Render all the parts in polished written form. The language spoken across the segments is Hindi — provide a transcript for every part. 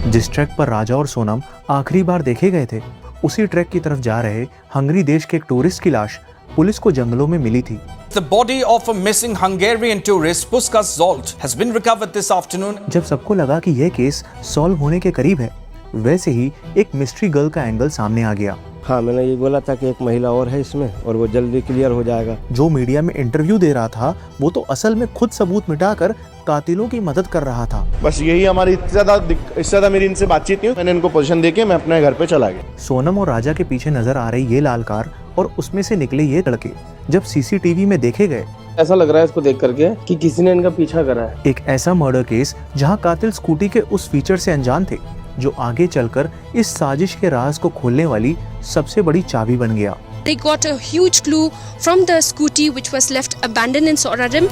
जिस ट्रैक पर राजा और सोनम आखिरी बार देखे गए थे, उसी ट्रैक की तरफ जा रहे हंगरी देश के एक टूरिस्ट की लाश पुलिस को जंगलों में मिली थी। The body of a missing Hungarian tourist Puskás Zsolt has been recovered this afternoon. जब सबको लगा कि यह केस सॉल्व होने के करीब है, वैसे ही एक मिस्ट्री गर्ल का एंगल सामने आ गया। हाँ, मैंने ये बोला था कि एक महिला और है इसमें और वो जल्दी क्लियर हो जाएगा। जो मीडिया में इंटरव्यू दे रहा था, वो तो असल में खुद सबूत मिटाकर कातिलों की मदद कर रहा था। बस यही हमारी इससे ज्यादा मेरी इनसे बातचीत नहीं हुई। मैंने इनको पोजीशन देके मैं अपने घर पे चला गया। सोनम और राजा के पीछे नजर आ रही ये लाल कार और उसमें से निकले ये लड़के जब सीसीटीवी में देखे गए, ऐसा लग रहा है इसको देख करके कि किसी ने इनका पीछा करा है। एक ऐसा मर्डर केस जहां कातिल स्कूटी के उस फीचर से अनजान थे जो आगे चलकर इस साजिश के राज को खोलने वाली सबसे बड़ी चाबी बन गया। They got a huge clue from the scooty which was left abandoned in Sorarim.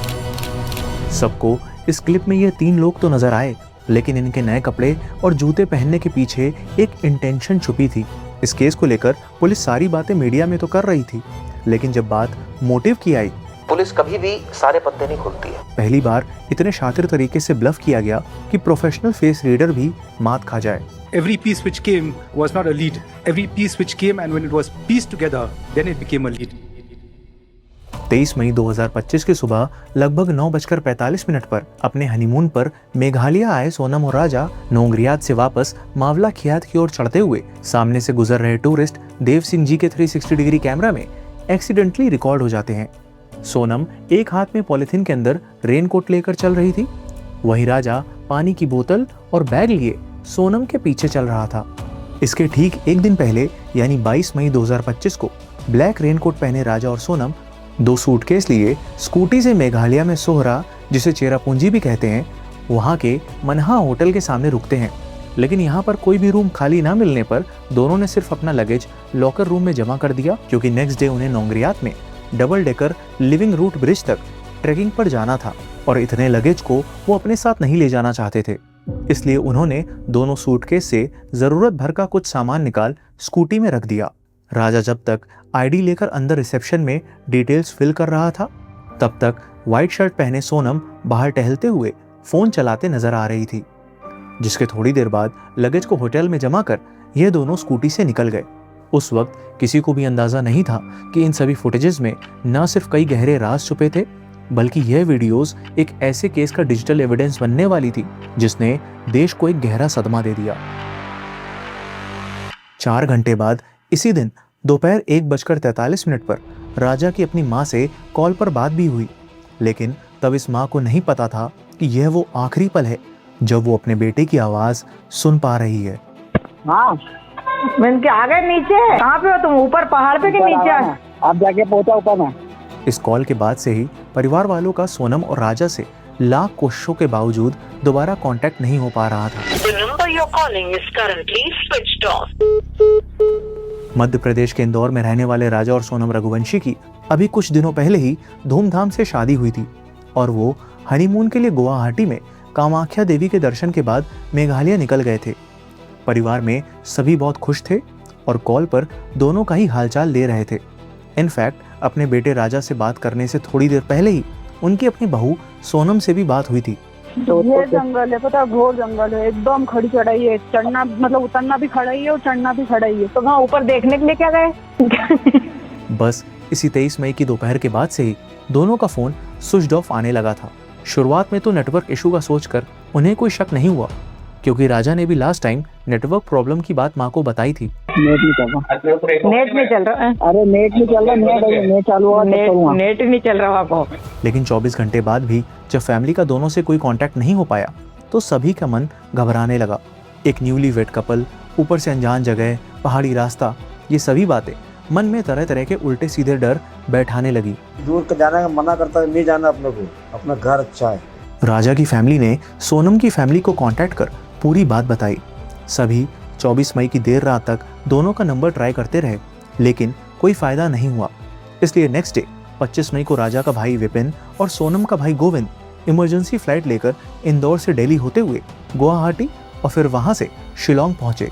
सबको इस क्लिप में ये 3 लोग तो नजर आए, लेकिन इनके नए कपड़े और जूते पहनने के पीछे एक इंटेंशन छुपी थी। इस केस को लेकर पुलिस सारी बातें मीडिया में तो कर रही थी, लेकिन जब बात मोटिव की आई, पुलिस कभी भी सारे पत्ते नहीं खोलती है। पहली बार इतने शातिर तरीके से ब्लफ किया गया कि प्रोफेशनल फेस रीडर भी मात खा जाए। Every piece which came was not a lead. Every piece which came and when it was pieced together, then it became a lead. 23 मई 2025 की सुबह लगभग 9:45 पर अपने हनीमून पर मेघालय आए सोनम और राजा नोंगरियात से वापस मावला खियात की ओर चढ़ते हुए सामने से गुजर रहे टूरिस्ट देव सिंह जी के 360 डिग्री कैमरा में एक्सीडेंटली रिकॉर्ड हो जाते हैं। सोनम एक हाथ में पॉलिथीन के अंदर रेनकोट लेकर चल रही थी, वही राजा पानी की बोतल और बैग लिए सोनम के पीछे चल रहा था। इसके ठीक एक दिन पहले यानी 22 मई 2025 को ब्लैक रेनकोट पहने राजा और सोनम 2 सूटकेस लिए स्कूटी से मेघालय में सोहरा, जिसे चेरापूंजी भी कहते हैं, वहां के मनहा होटल के सामने रुकते हैं। लेकिन यहाँ पर कोई भी रूम खाली ना मिलने पर दोनों ने सिर्फ अपना लगेज लॉकर रूम में जमा कर दिया, क्योंकि नेक्स्ट डे उन्हें नोंगरियात में double decker living root bridge तक ट्रैकिंग पर जाना था और इतने लगेज को वो अपने साथ नहीं ले जाना चाहते थे। इसलिए उन्होंने दोनों सूटकेस से जरूरत भर का कुछ सामान निकाल स्कूटी में रख दिया। राजा जब तक आईडी लेकर अंदर रिसेप्शन में डिटेल्स फिल कर रहा था, तब तक व्हाइट शर्ट पहने सोनम बाहर टहलते हुए फोन चलाते नजर आ रही थी, जिसके थोड़ी देर बाद लगेज को होटल में जमा कर ये दोनों स्कूटी से निकल गए। उस वक्त किसी को भी अंदाजा नहीं था कि इन सभी फुटेजेस में न सिर्फ कई गहरे राज छुपे थे, बल्कि यह वीडियोस एक ऐसे केस का डिजिटल एविडेंस बनने वाली थी जिसने देश को एक गहरा सदमा दे दिया। 4 घंटे बाद इसी दिन दोपहर 1:43 पर राजा की अपनी माँ से कॉल पर बात भी हुई, लेकिन तब इस माँ को नहीं पता था कि यह वो आखिरी पल है जब वो अपने बेटे की आवाज सुन पा रही है। हाँ, मैंने के आगे नीचे कहाँ पे हो तुम? ऊपर पहाड़ पे के नीचे? आप जाके पहुंचा ऊपर में। इस कॉल के बाद से ही परिवार वालों का सोनम और राजा से लाख कोशिशों के बावजूद दोबारा कांटेक्ट नहीं हो पा रहा था। मध्य प्रदेश के इंदौर में रहने वाले राजा और सोनम रघुवंशी की अभी कुछ दिनों पहले ही धूमधाम से शादी हुई थी और वो हनीमून के लिए गुवाहाटी में कामाख्या देवी के दर्शन के बाद मेघालय निकल गए थे। परिवार में सभी बहुत खुश थे और कॉल पर दोनों का ही हालचाल ले रहे थे। इनफैक्ट अपने बेटे राजा से बात करने से थोड़ी देर पहले ही उनकी अपनी बहू सोनम से भी बात हुई थी। ये जंगल है, पता, घोर जंगल है, एकदम खड़ी चढ़ाई है, चढ़ना मतलब उतरना भी खड़ा ही है और चढ़ना भी खड़ा ही है। तो वहाँ ऊपर देखने के लिए क्या गए? बस इसी 23 मई की दोपहर के बाद से ही दोनों का फोन स्विच ऑफ आने लगा था। शुरुआत में तो नेटवर्क इशू का सोचकर उन्हें कोई शक नहीं हुआ, क्योंकि राजा ने भी लास्ट टाइम नेटवर्क प्रॉब्लम की बात माँ को बताई थी। नेट नहीं चल रहा। नेट नहीं चल रहा। अरे नेट नहीं चल रहा, नेट चालू हुआ, नेट नहीं चल रहा आपको। लेकिन 24 घंटे बाद भी जब फैमिली का दोनों से कोई कांटेक्ट नहीं हो पाया तो सभी का मन घबराने लगा। एक न्यूली वेड कपल, ऊपर से अनजान जगह, पहाड़ी रास्ता, ये सभी बातें मन में तरह तरह के उल्टे सीधे डर बैठाने लगी। दूर का जाना मना करता है, नहीं जाना अपने को, अपना घर अच्छा है। राजा की फैमिली ने सोनम की फैमिली को कांटेक्ट कर पूरी बात बताई। सभी 24 मई की देर रात तक दोनों का नंबर ट्राई करते रहे, लेकिन कोई फायदा नहीं हुआ। इसलिए नेक्स्ट डे 25 मई को राजा का भाई विपिन और सोनम का भाई गोविंद इमरजेंसी फ्लाइट लेकर इंदौर से दिल्ली होते हुए गुवाहाटी और फिर वहां से शिलोंग पहुंचे,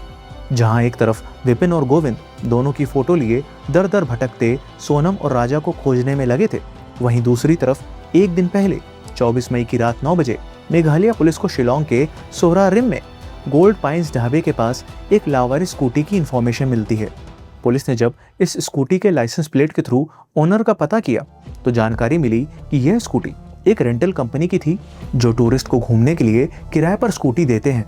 जहां एक तरफ विपिन और गोविंद दोनों की फोटो लिए दर दर भटकते सोनम और राजा को खोजने में लगे थे, वहीं दूसरी तरफ एक दिन पहले 24 मई की रात 9 बजे मेघालय पुलिस को शिलोंग के सोहरारिम में गोल्ड पाइन्स ढाबे के पास एक लावारिस स्कूटी की इंफॉर्मेशन मिलती है। पुलिस ने जब इस स्कूटी के लाइसेंस प्लेट के थ्रू ओनर का पता किया तो जानकारी मिली कि यह स्कूटी एक रेंटल कंपनी की थी जो टूरिस्ट को घूमने के लिए किराए पर स्कूटी देते हैं।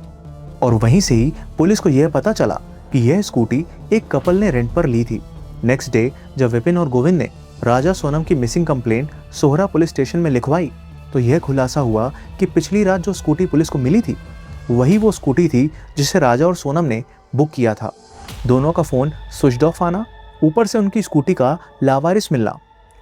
और वहीं से ही पुलिस को यह पता चला कि यह स्कूटी एक कपल ने रेंट पर ली थी। नेक्स्ट डे जब विपिन और गोविंद ने राजा सोनम की missing complaint Sohra police station में लिखवाई तो यह खुलासा हुआ कि पिछली रात जो स्कूटी पुलिस को मिली थी वही वो स्कूटी थी जिसे राजा और सोनम ने बुक किया था। दोनों का फ़ोन स्विच ऑफ आना, ऊपर से उनकी स्कूटी का लावारिस मिलना,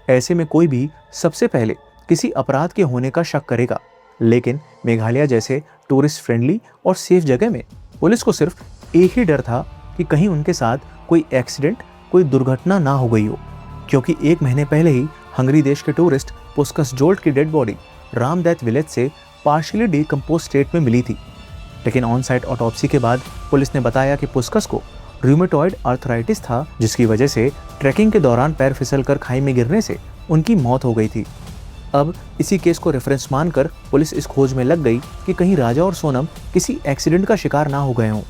ऐसे में कोई भी सबसे पहले किसी अपराध के होने का शक करेगा। लेकिन मेघालय जैसे टूरिस्ट फ्रेंडली और सेफ जगह में पुलिस को सिर्फ एक ही डर था कि कहीं उनके साथ कोई एक्सीडेंट, कोई दुर्घटना ना हो गई हो, क्योंकि 1 महीने पहले ही हंगरी देश के टूरिस्ट पुस्कस जोल्ट की डेड बॉडी रामदैत विलेज से पार्शियली डिकम्पोज स्टेट में मिली थी। लेकिन ऑन साइट ऑटोप्सी के बाद पुलिस ने बताया कि पुस्कस को रूमेटॉइड आर्थराइटिस था, जिसकी वजह से ट्रैकिंग के दौरान पैर फिसलकर खाई में गिरने से उनकी मौत हो गई थी। अब इसी केस को रेफरेंस मानकर पुलिस इस खोज में लग गई कि कहीं राजा और सोनम किसी एक्सीडेंट का शिकार ना हो गए हों।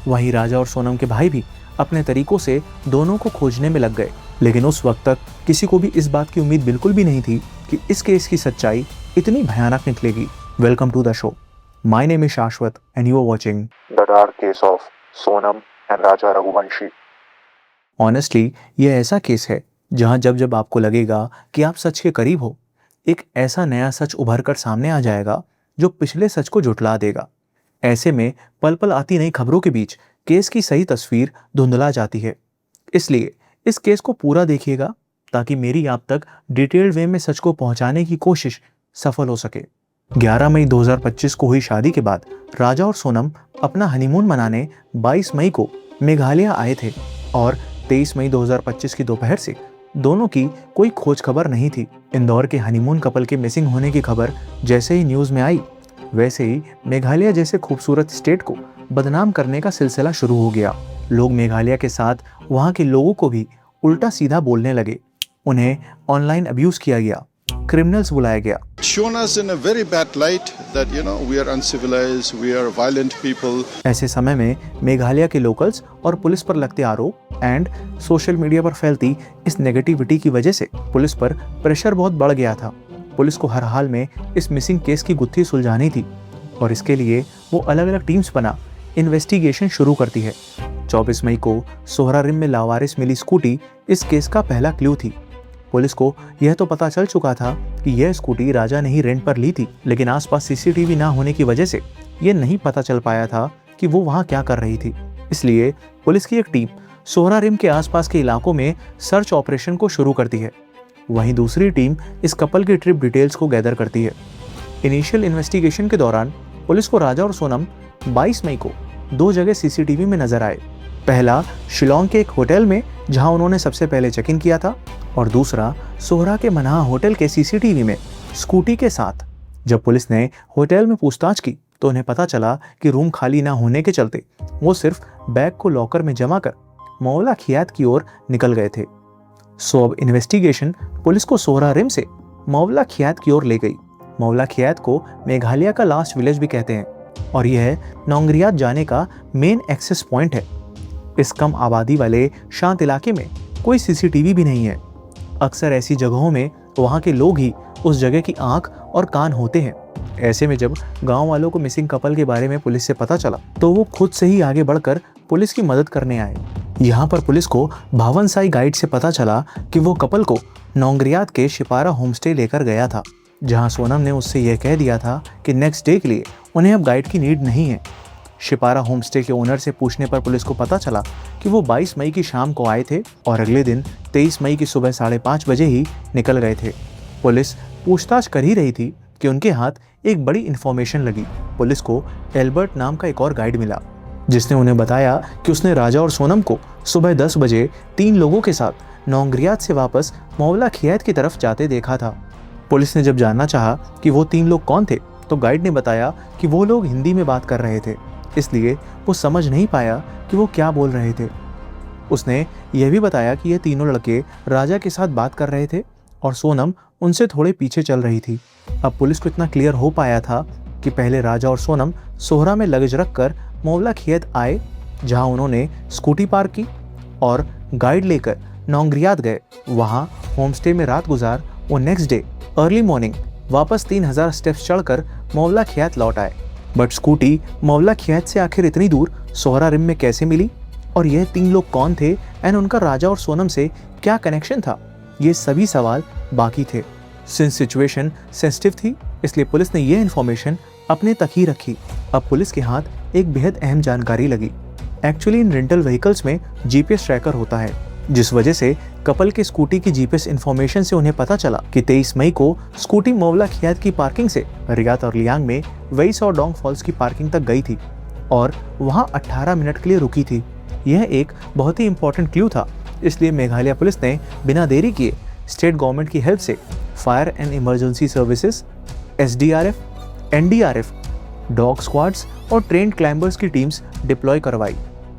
वहीं राजा और सोनम के भाई भी अपने तरीकों से दोनों को खोजने में लग गए। लेकिन उस वक्त तक किसी को भी इस बात की उम्मीद बिल्कुल भी नहीं थी कि इस केस की सच्चाई इतनी भयानक निकलेगी। Welcome to the show. My name is Shashwat and you are watching the dark case of Sonam and Raja Raghuvanshi. Honestly यह ऐसा केस है जहां जब जब आपको लगेगा कि आप सच के करीब हो, एक ऐसा नया सच उभर कर सामने आ जाएगा जो पिछले सच को झुठला देगा। ऐसे में पल पल आती नई खबरों के बीच केस की सही तस्वीर धुंधला जाती है। इसलिए इस केस को पूरा देखिएगा ताकि मेरी आप तक डिटेल्ड वे में सच को पहुंचाने की कोशिश सफल हो सके। 11 मई 2025 को हुई शादी के बाद राजा और सोनम अपना हनीमून मनाने 22 मई को मेघालय आए थे और 23 मई 2025 की दोपहर से दोनों की कोई खोज खबर नहीं थी। इंदौर के हनीमून कपल के मिसिंग होने की खबर जैसे ही न्यूज़ में आई, वैसे ही मेघालय जैसे खूबसूरत स्टेट को बदनाम करने का सिलसिला शुरू हो गया। लोग मेघालय के साथ वहाँ के लोगों को भी उल्टा सीधा बोलने लगे। उन्हें ऑनलाइन अब्यूज़ किया गया, क्रिमिनल्स बुलाया गया। Shown us in a very bad light that we are uncivilized, we are violent people. ऐसे समय में मेघालय के लोकल्स और पुलिस पर लगते आरोप एंड सोशल मीडिया पर फैलती इस नेगेटिविटी की वजह से पुलिस पर प्रेशर बहुत बढ़ गया था। पुलिस को हर हाल में इस मिसिंग केस की गुत्थी सुलझानी थी और इसके लिए वो अलग अलग टीम्स बना इन्वेस्टिगेशन शुरू करती है। 24 मई को सोहरा रिम में लावारिस मिली स्कूटी इस केस का पहला क्लू थी। पुलिस को यह तो पता चल चुका था कि यह स्कूटी राजा ने ही रेंट पर ली थी, लेकिन आसपास सीसीटीवी ना होने की वजह से यह नहीं पता चल पाया था कि वो वहाँ क्या कर रही थी। इसलिए पुलिस की एक टीम सोहरा रिम के आसपास के इलाकों में सर्च ऑपरेशन को शुरू करती है। वहीं दूसरी टीम इस कपल की ट्रिप डिटेल्स को गैदर करती है। इनिशियल इन्वेस्टिगेशन के दौरान पुलिस को राजा और सोनम 22 मई को 2 जगह सीसीटीवी में नजर आए। पहला शिलोंग के एक होटल में जहां उन्होंने सबसे पहले चेक इन किया था, और दूसरा सोहरा के मनाहा होटल के सीसीटीवी में स्कूटी के साथ। जब पुलिस ने होटल में पूछताछ की तो उन्हें पता चला कि रूम खाली ना होने के चलते वो सिर्फ बैग को लॉकर में जमा कर मौला खियात की ओर निकल गए थे। सो अब इन्वेस्टिगेशन पुलिस को सोहरा रिम से मौला खियात की ओर ले गई। मौला खियात को मेघालय का लास्ट विलेज भी कहते हैं और यह नोंगरियात जाने का मेन एक्सेस पॉइंट है। इस कम आबादी वाले शांत इलाके में कोई सीसीटीवी भी नहीं है। अक्सर ऐसी जगहों में वहाँ के लोग ही उस जगह की आंख और कान होते हैं। ऐसे में जब गांव वालों को मिसिंग कपल के बारे में पुलिस से पता चला तो वो खुद से ही आगे बढ़कर पुलिस की मदद करने आए। यहाँ पर पुलिस को भावन साई गाइड से पता चला कि वो कपल को नोंगरियात के शिपारा होमस्टे लेकर गया था, जहाँ सोनम ने उससे यह कह दिया था कि नेक्स्ट डे के लिए उन्हें अब गाइड की नीड नहीं है। शिपारा होमस्टे के ओनर से पूछने पर पुलिस को पता चला कि वो 22 मई की शाम को आए थे और अगले दिन 23 मई की सुबह 5:30 बजे ही निकल गए थे। पुलिस पूछताछ कर ही रही थी कि उनके हाथ एक बड़ी इन्फॉर्मेशन लगी। पुलिस को एल्बर्ट नाम का एक और गाइड मिला जिसने उन्हें बताया कि उसने राजा और सोनम को सुबह 10 बजे 3 लोगों के साथ नोंगरियात से वापस मौला खियात की तरफ जाते देखा था। पुलिस ने जब जानना चाहा कि वो 3 लोग कौन थे तो गाइड ने बताया कि वो लोग हिंदी में बात कर रहे थे, इसलिए वो समझ नहीं पाया कि वो क्या बोल रहे थे। उसने यह भी बताया कि ये तीनों लड़के राजा के साथ बात कर रहे थे और सोनम उनसे थोड़े पीछे चल रही थी। अब पुलिस को इतना क्लियर हो पाया था कि पहले राजा और सोनम सोहरा में लगेज रखकर मोवलाखियत आए, जहां उन्होंने स्कूटी पार्क की और गाइड लेकर नोंग्रियात गए। वहां होमस्टे में रात गुजार वो नेक्स्ट डे अर्ली मॉर्निंग वापस 3000 स्टेप्स चढ़कर मोवलाखियत लौट आए। बट स्कूटी मोवलाखियत से आखिर इतनी दूर सोहरा रिम में कैसे मिली, और यह 3 लोग कौन थे एंड उनका राजा और सोनम से क्या कनेक्शन था, ये सभी सवाल बाकी थे। सिंस सिचुएशन सेंसिटिव थी, इसलिए पुलिस ने यह इन्फॉर्मेशन अपने तक ही रखी। अब पुलिस के हाथ एक बेहद अहम जानकारी लगी। एक्चुअली इन रेंटल व्हीकल्स में जीपीएस ट्रैकर होता है, जिस वजह से कपल के स्कूटी की जीपीएस इन्फॉर्मेशन से उन्हें पता चला कि 23 मई को स्कूटी मोवलाखियत की पार्किंग से रियात और लियांग में वेइस और डोंग फॉल्स की पार्किंग तक गई थी और वहां 18 मिनट के लिए रुकी थी। यह एक बहुत ही इंपॉर्टेंट क्लू था, इसलिए मेघालय पुलिस ने बिना देरी किए स्टेट गवर्नमेंट की हेल्प से fire and emergency services, SDRF, NDRF, dog squads और ट्रेन्ड क्लाइंबर्स की टीम्स डिप्लॉय करवाई।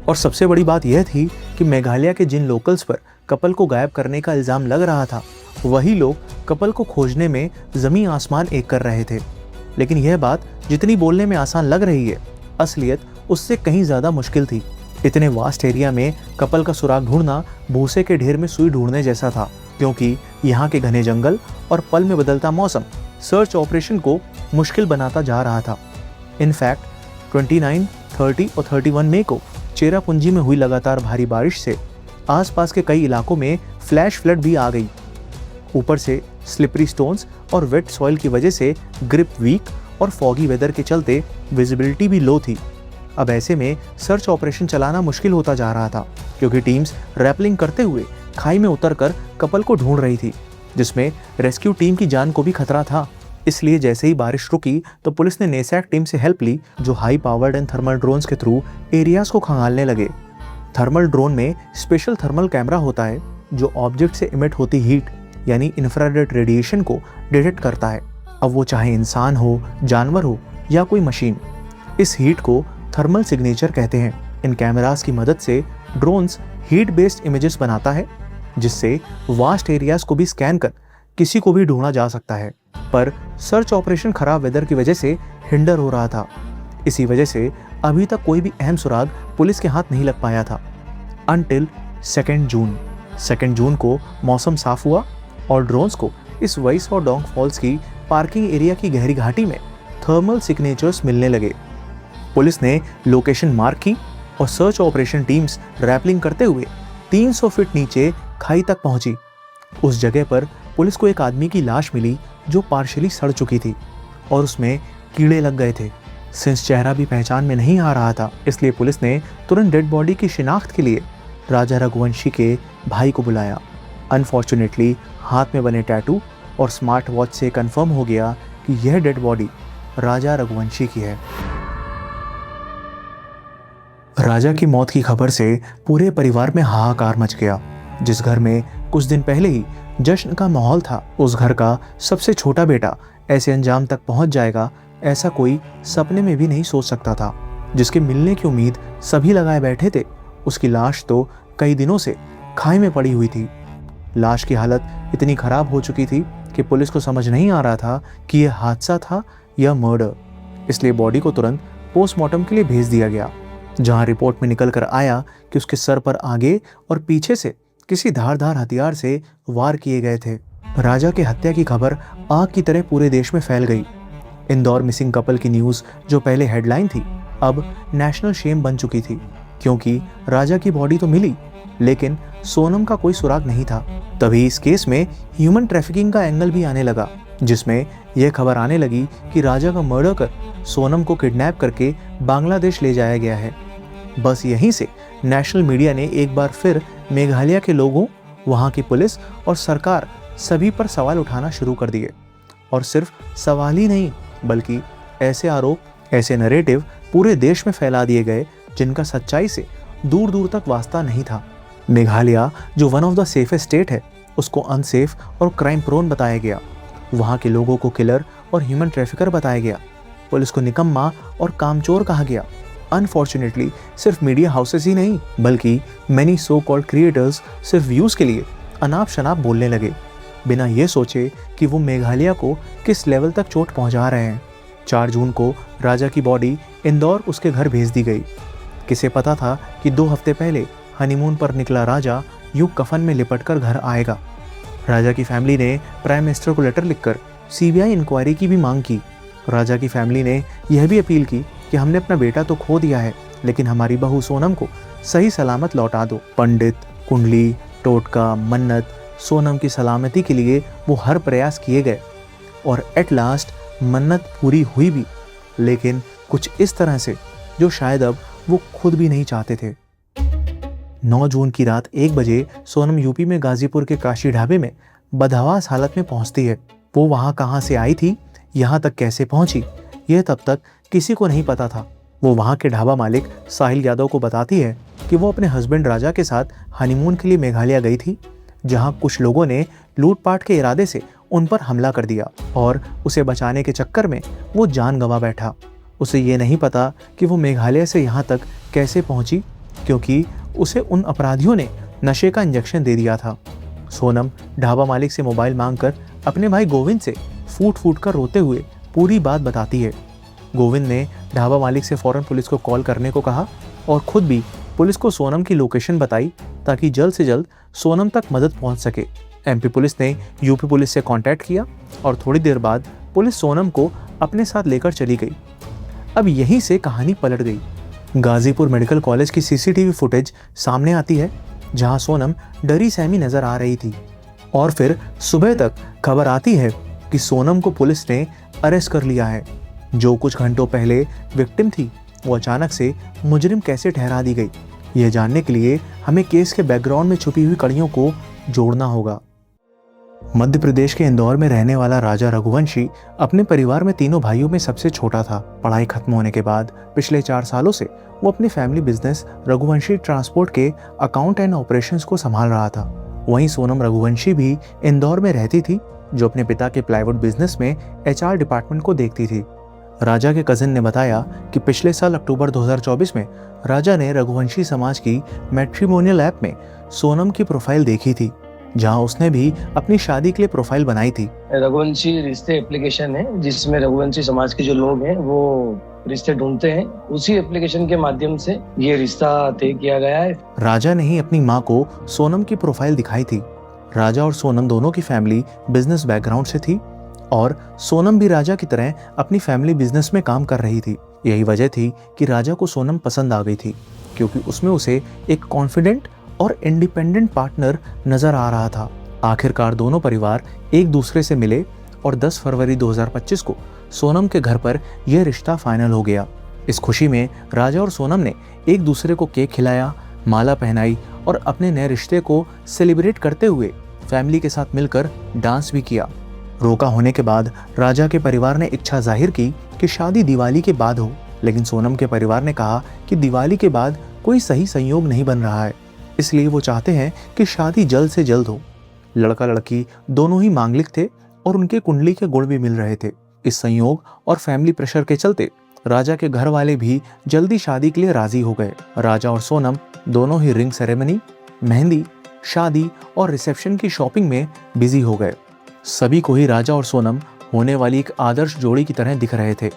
और सबसे बड़ी बात यह थी कि मेघालय के जिन लोकल्स पर कपल को गायब करने का इल्ज़ाम लग रहा था, वही लोग कपल को खोजने में ज़मीन आसमान एक कर रहे थे। लेकिन यह बात जितनी बोलने में आसान लग रही है, असलियत उससे कहीं ज़्यादा मुश्किल थी। इतने वास्ट एरिया में कपल का सुराग ढूंढना भूसे के ढेर में सुई ढूंढने जैसा था, क्योंकि यहाँ के घने जंगल और पल में बदलता मौसम सर्च ऑपरेशन को मुश्किल बनाता जा रहा था। इनफैक्ट 29, 30 और 31 मई को चेरापूंजी में हुई लगातार भारी बारिश से आसपास के कई इलाकों में फ्लैश फ्लड भी आ गई। ऊपर से स्लिपरी स्टोन्स और वेट सॉइल की वजह से ग्रिप वीक और फॉगी वेदर के चलते विजिबिलिटी भी लो थी। अब ऐसे में सर्च ऑपरेशन चलाना मुश्किल होता जा रहा था, क्योंकि टीम्स रैपलिंग करते हुए खाई में उतरकर कपल को ढूंढ रही थी, जिसमें रेस्क्यू टीम की जान को भी खतरा था। इसलिए जैसे ही बारिश रुकी तो पुलिस ने नेसैक टीम से हेल्प ली, जो high powered and thermal drones के थ्रू एरियाज को खंगालने लगे। थर्मल ड्रोन में स्पेशल थर्मल कैमरा होता है जो ऑब्जेक्ट से इमिट होती हीट यानी इंफ्रारेड रेडिएशन को डिटेक्ट करता है, अब वो चाहे इंसान हो, जानवर हो या कोई मशीन। इस हीट को थर्मल सिग्नेचर कहते हैं। इन कैमरास की मदद से ड्रोन्स हीट बेस्ड इमेजेस बनाता है, जिससे वास्ट एरियाज को भी स्कैन कर किसी को भी ढूंढा जा सकता है। पर सर्च ऑपरेशन खराब वेदर की वजह से हिंडर हो रहा था। इसी वजह से अभी तक कोई भी अहम सुराग पुलिस के हाथ नहीं लग पाया था अनटिल 2 जून को मौसम साफ हुआ और ड्रोन्स को इस वेइस और डोंग फॉल्स की पार्किंग एरिया की गहरी घाटी में थर्मल सिग्नेचर्स मिलने लगे। पुलिस ने लोकेशन मार्क की और सर्च ऑपरेशन टीम्स रैपलिंग करते हुए 300 फीट नीचे खाई तक पहुंची। उस जगह पर पुलिस को एक आदमी की लाश मिली जो पार्शियली सड़ चुकी थी और उसमें कीड़े लग गए थे। सिंस चेहरा भी पहचान में नहीं आ रहा था, इसलिए पुलिस ने तुरंत डेड बॉडी की शिनाख्त के लिए राजा रघुवंशी के भाई को बुलाया। अनफॉर्चुनेटली हाथ में बने टैटू और स्मार्ट वॉच से कंफर्म हो गया कि यह डेड बॉडी राजा रघुवंशी की है। राजा की मौत की खबर से पूरे परिवार में हाहाकार मच गया। जिस घर में कुछ दिन पहले ही जश्न का माहौल था, उस घर का सबसे छोटा बेटा ऐसे अंजाम तक पहुंच जाएगा, ऐसा कोई सपने में भी नहीं सोच सकता था। जिसके मिलने की उम्मीद सभी लगाए बैठे थे, उसकी लाश तो कई दिनों से खाई में पड़ी हुई थी। लाश की हालत इतनी खराब हो चुकी थी कि पुलिस को समझ नहीं आ रहा था कि यह हादसा था या मर्डर। इसलिए बॉडी को तुरंत पोस्टमार्टम के लिए भेज दिया गया, जहां रिपोर्ट में निकल कर आया कि उसके सर पर आगे और पीछे से किसी धारदार हथियार से वार किए गए थे। राजा के हत्या की खबर आग की तरह पूरे देश में फैल गई। इंदौर मिसिंग कपल की न्यूज़ जो पहले हेडलाइन थी, अब नेशनल शेम बन चुकी थी, क्योंकि राजा की बॉडी तो मिली लेकिन सोनम का कोई सुराग नहीं था। तभी इस केस में ह्यूमन ट्रैफिकिंग का एंगल भी आने लगा, जिसमें यह खबर आने लगी कि राजा का मर्डर कर सोनम को किडनैप करके बांग्लादेश ले जाया गया है। बस यहीं से नेशनल मीडिया ने एक बार फिर मेघालय के लोगों, वहाँ की पुलिस और सरकार सभी पर सवाल उठाना शुरू कर दिए। और सिर्फ सवाल ही नहीं, बल्कि ऐसे आरोप, ऐसे नैरेटिव पूरे देश में फैला दिए गए जिनका सच्चाई से दूर दूर तक वास्ता नहीं था। मेघालय जो one of the safest state है, उसको अनसेफ और क्राइम प्रोन बताया गया। वहाँ के लोगों को किलर और ह्यूमन ट्रैफिकर बताया गया। पुलिस को निकम्मा और कामचोर कहा गया। अनफॉर्चुनेटली सिर्फ मीडिया हाउसेस ही नहीं, बल्कि मैनी सो कॉल्ड क्रिएटर्स सिर्फ व्यूज़ के लिए अनाप शनाप बोलने लगे, बिना ये सोचे कि वो मेघालय को किस लेवल तक चोट पहुंचा रहे हैं। 4 जून को राजा की बॉडी इंदौर उसके घर भेज दी गई। किसे पता था कि 2 हफ्ते पहले हनीमून पर निकला राजा यूं कफन में लिपटकर घर आएगा। राजा की फैमिली ने प्राइम मिनिस्टर को लेटर लिखकर सीबीआई इंक्वायरी की भी मांग की। राजा की फैमिली ने यह भी अपील की कि हमने अपना बेटा तो खो दिया है, लेकिन हमारी बहू सोनम को सही सलामत लौटा दो। पंडित, कुंडली, टोटका, मन्नत, सोनम की सलामती के लिए वो हर प्रयास किए गए और एट लास्ट मन्नत पूरी हुई भी, लेकिन कुछ इस तरह से जो शायद अब वो खुद भी नहीं चाहते थे। 9 जून की रात 1 बजे सोनम यूपी में गाजीपुर के काशी ढाबे में बदहवास हालत में पहुंचती है। वो वहां कहां से आई थी, यहां तक कैसे पहुंची, यह तब तक किसी को नहीं पता था। वो वहां के ढाबा मालिक साहिल यादव को बताती है कि वो अपने हस्बैंड राजा के साथ हनीमून के लिए मेघालय गई थी, जहां कुछ लोगों ने लूटपाट के इरादे से उन पर हमला कर दिया और उसे बचाने के चक्कर में वो जान गंवा बैठा। उसे ये नहीं पता कि वो मेघालय से यहाँ तक कैसे पहुंची, क्योंकि उसे उन अपराधियों ने नशे का इंजेक्शन दे दिया था। सोनम ढाबा मालिक से मोबाइल मांगकर अपने भाई गोविंद से फूट फूट कर रोते हुए पूरी बात बताती है। गोविंद ने ढाबा मालिक से फौरन पुलिस को कॉल करने को कहा और खुद भी पुलिस को सोनम की लोकेशन बताई ताकि जल्द से जल्द सोनम तक मदद पहुंच सके। एमपी पुलिस ने यूपी पुलिस से कांटेक्ट किया और थोड़ी देर बाद पुलिस सोनम को अपने साथ लेकर चली गई। अब यहीं से कहानी पलट गई। गाजीपुर मेडिकल कॉलेज की सीसीटीवी फुटेज सामने आती है, जहां सोनम डरी सहमी नजर आ रही थी और फिर सुबह तक खबर आती है कि सोनम को पुलिस ने अरेस्ट कर लिया है। जो कुछ घंटों पहले विक्टिम थी, वो अचानक से मुजरिम कैसे ठहरा दी गई, यह जानने के लिए हमें केस के बैकग्राउंड में छुपी हुई कड़ियों को जोड़ना होगा। मध्य प्रदेश के इंदौर में रहने वाला राजा रघुवंशी अपने परिवार में तीनों भाइयों में सबसे छोटा था। पढ़ाई खत्म होने के बाद पिछले 4 सालों से वो अपनी फैमिली बिजनेस रघुवंशी ट्रांसपोर्ट के अकाउंट एंड ऑपरेशंस को संभाल रहा था। वहीं सोनम रघुवंशी भी इंदौर में रहती थी, जो अपने पिता के प्लाईवुड बिजनेस में HR डिपार्टमेंट को देखती थी। राजा के कजिन ने बताया कि पिछले साल अक्टूबर 2024 में राजा ने रघुवंशी समाज की मैट्रिमोनियल ऐप में सोनम की प्रोफाइल देखी थी, जहां उसने भी अपनी शादी के लिए प्रोफाइल बनाई थी। रघुवंशी रिश्ते एप्लीकेशन है, जिसमें रघुवंशी समाज के जो लोग हैं वो रिश्ते ढूंढते हैं। उसी एप्लीकेशन के माध्यम से ये रिश्ता तय किया गया है। राजा ने ही अपनी माँ को सोनम की प्रोफाइल दिखाई थी। राजा और सोनम दोनों की फैमिली बिजनेस बैकग्राउंड से थी और सोनम भी राजा की तरह अपनी फैमिली बिजनेस में काम कर रही थी। यही वजह थी कि राजा को सोनम पसंद आ गई थी, क्योंकि उसमें उसे एक कॉन्फिडेंट और इंडिपेंडेंट पार्टनर नजर आ रहा था। आखिरकार दोनों परिवार एक दूसरे से मिले और 10 फरवरी 2025 को सोनम के घर पर यह रिश्ता फाइनल हो गया। इस खुशी में राजा और सोनम ने एक दूसरे को केक खिलाया, माला पहनाई और अपने नए रिश्ते को सेलिब्रेट करते हुए फैमिली के साथ मिलकर डांस भी किया। रोका होने के बाद राजा के परिवार ने इच्छा जाहिर की कि शादी दिवाली के बाद हो, लेकिन सोनम के परिवार ने कहा कि दिवाली के बाद कोई सही संयोग नहीं बन रहा है, इसलिए वो चाहते हैं कि शादी जल्द से जल्द हो। लड़का लड़की दोनों ही मांगलिक थे और उनके कुंडली के गुण भी मिल रहे थे। इस संयोग और फैमिली प्रेशर के चलते राजा के घर वाले भी जल्दी शादी के लिए राजी हो गए। राजा और सोनम दोनों ही रिंग सेरेमनी, मेहंदी, शादी और रिसेप्शन की शॉपिंग में बिजी हो गए। सभी को ही राजा और सोनम होने वाली एक आदर्श जोड़ी की तरह दिख रहे थे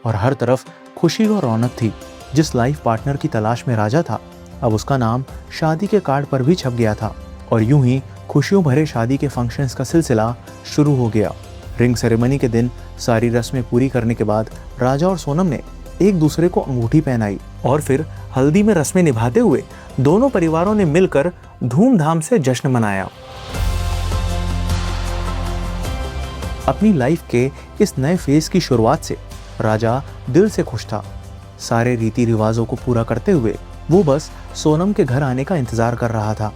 और हर तरफ खुशी और रौनक थी। जिस लाइफ पार्टनर की तलाश में राजा था, अब उसका नाम शादी के कार्ड पर भी छप गया था और यूं ही खुशियों भरे शादी के फंक्शंस का सिलसिला शुरू हो गया। रिंग सेरेमनी के दिन सारी रस्में पूरी करने के बाद राजा और सोनम ने एक दूसरे को अंगूठी पहनाई और फिर हल्दी में रस्में निभाते हुए दोनों परिवारों ने मिलकर धूमधाम से जश्न मनाया। अपनी लाइफ के इस नए फेज की शुरुआत से राजा दिल से खुश था। सारे रीति रिवाजों को पूरा करते हुए वो बस सोनम के घर आने का इंतजार कर रहा था।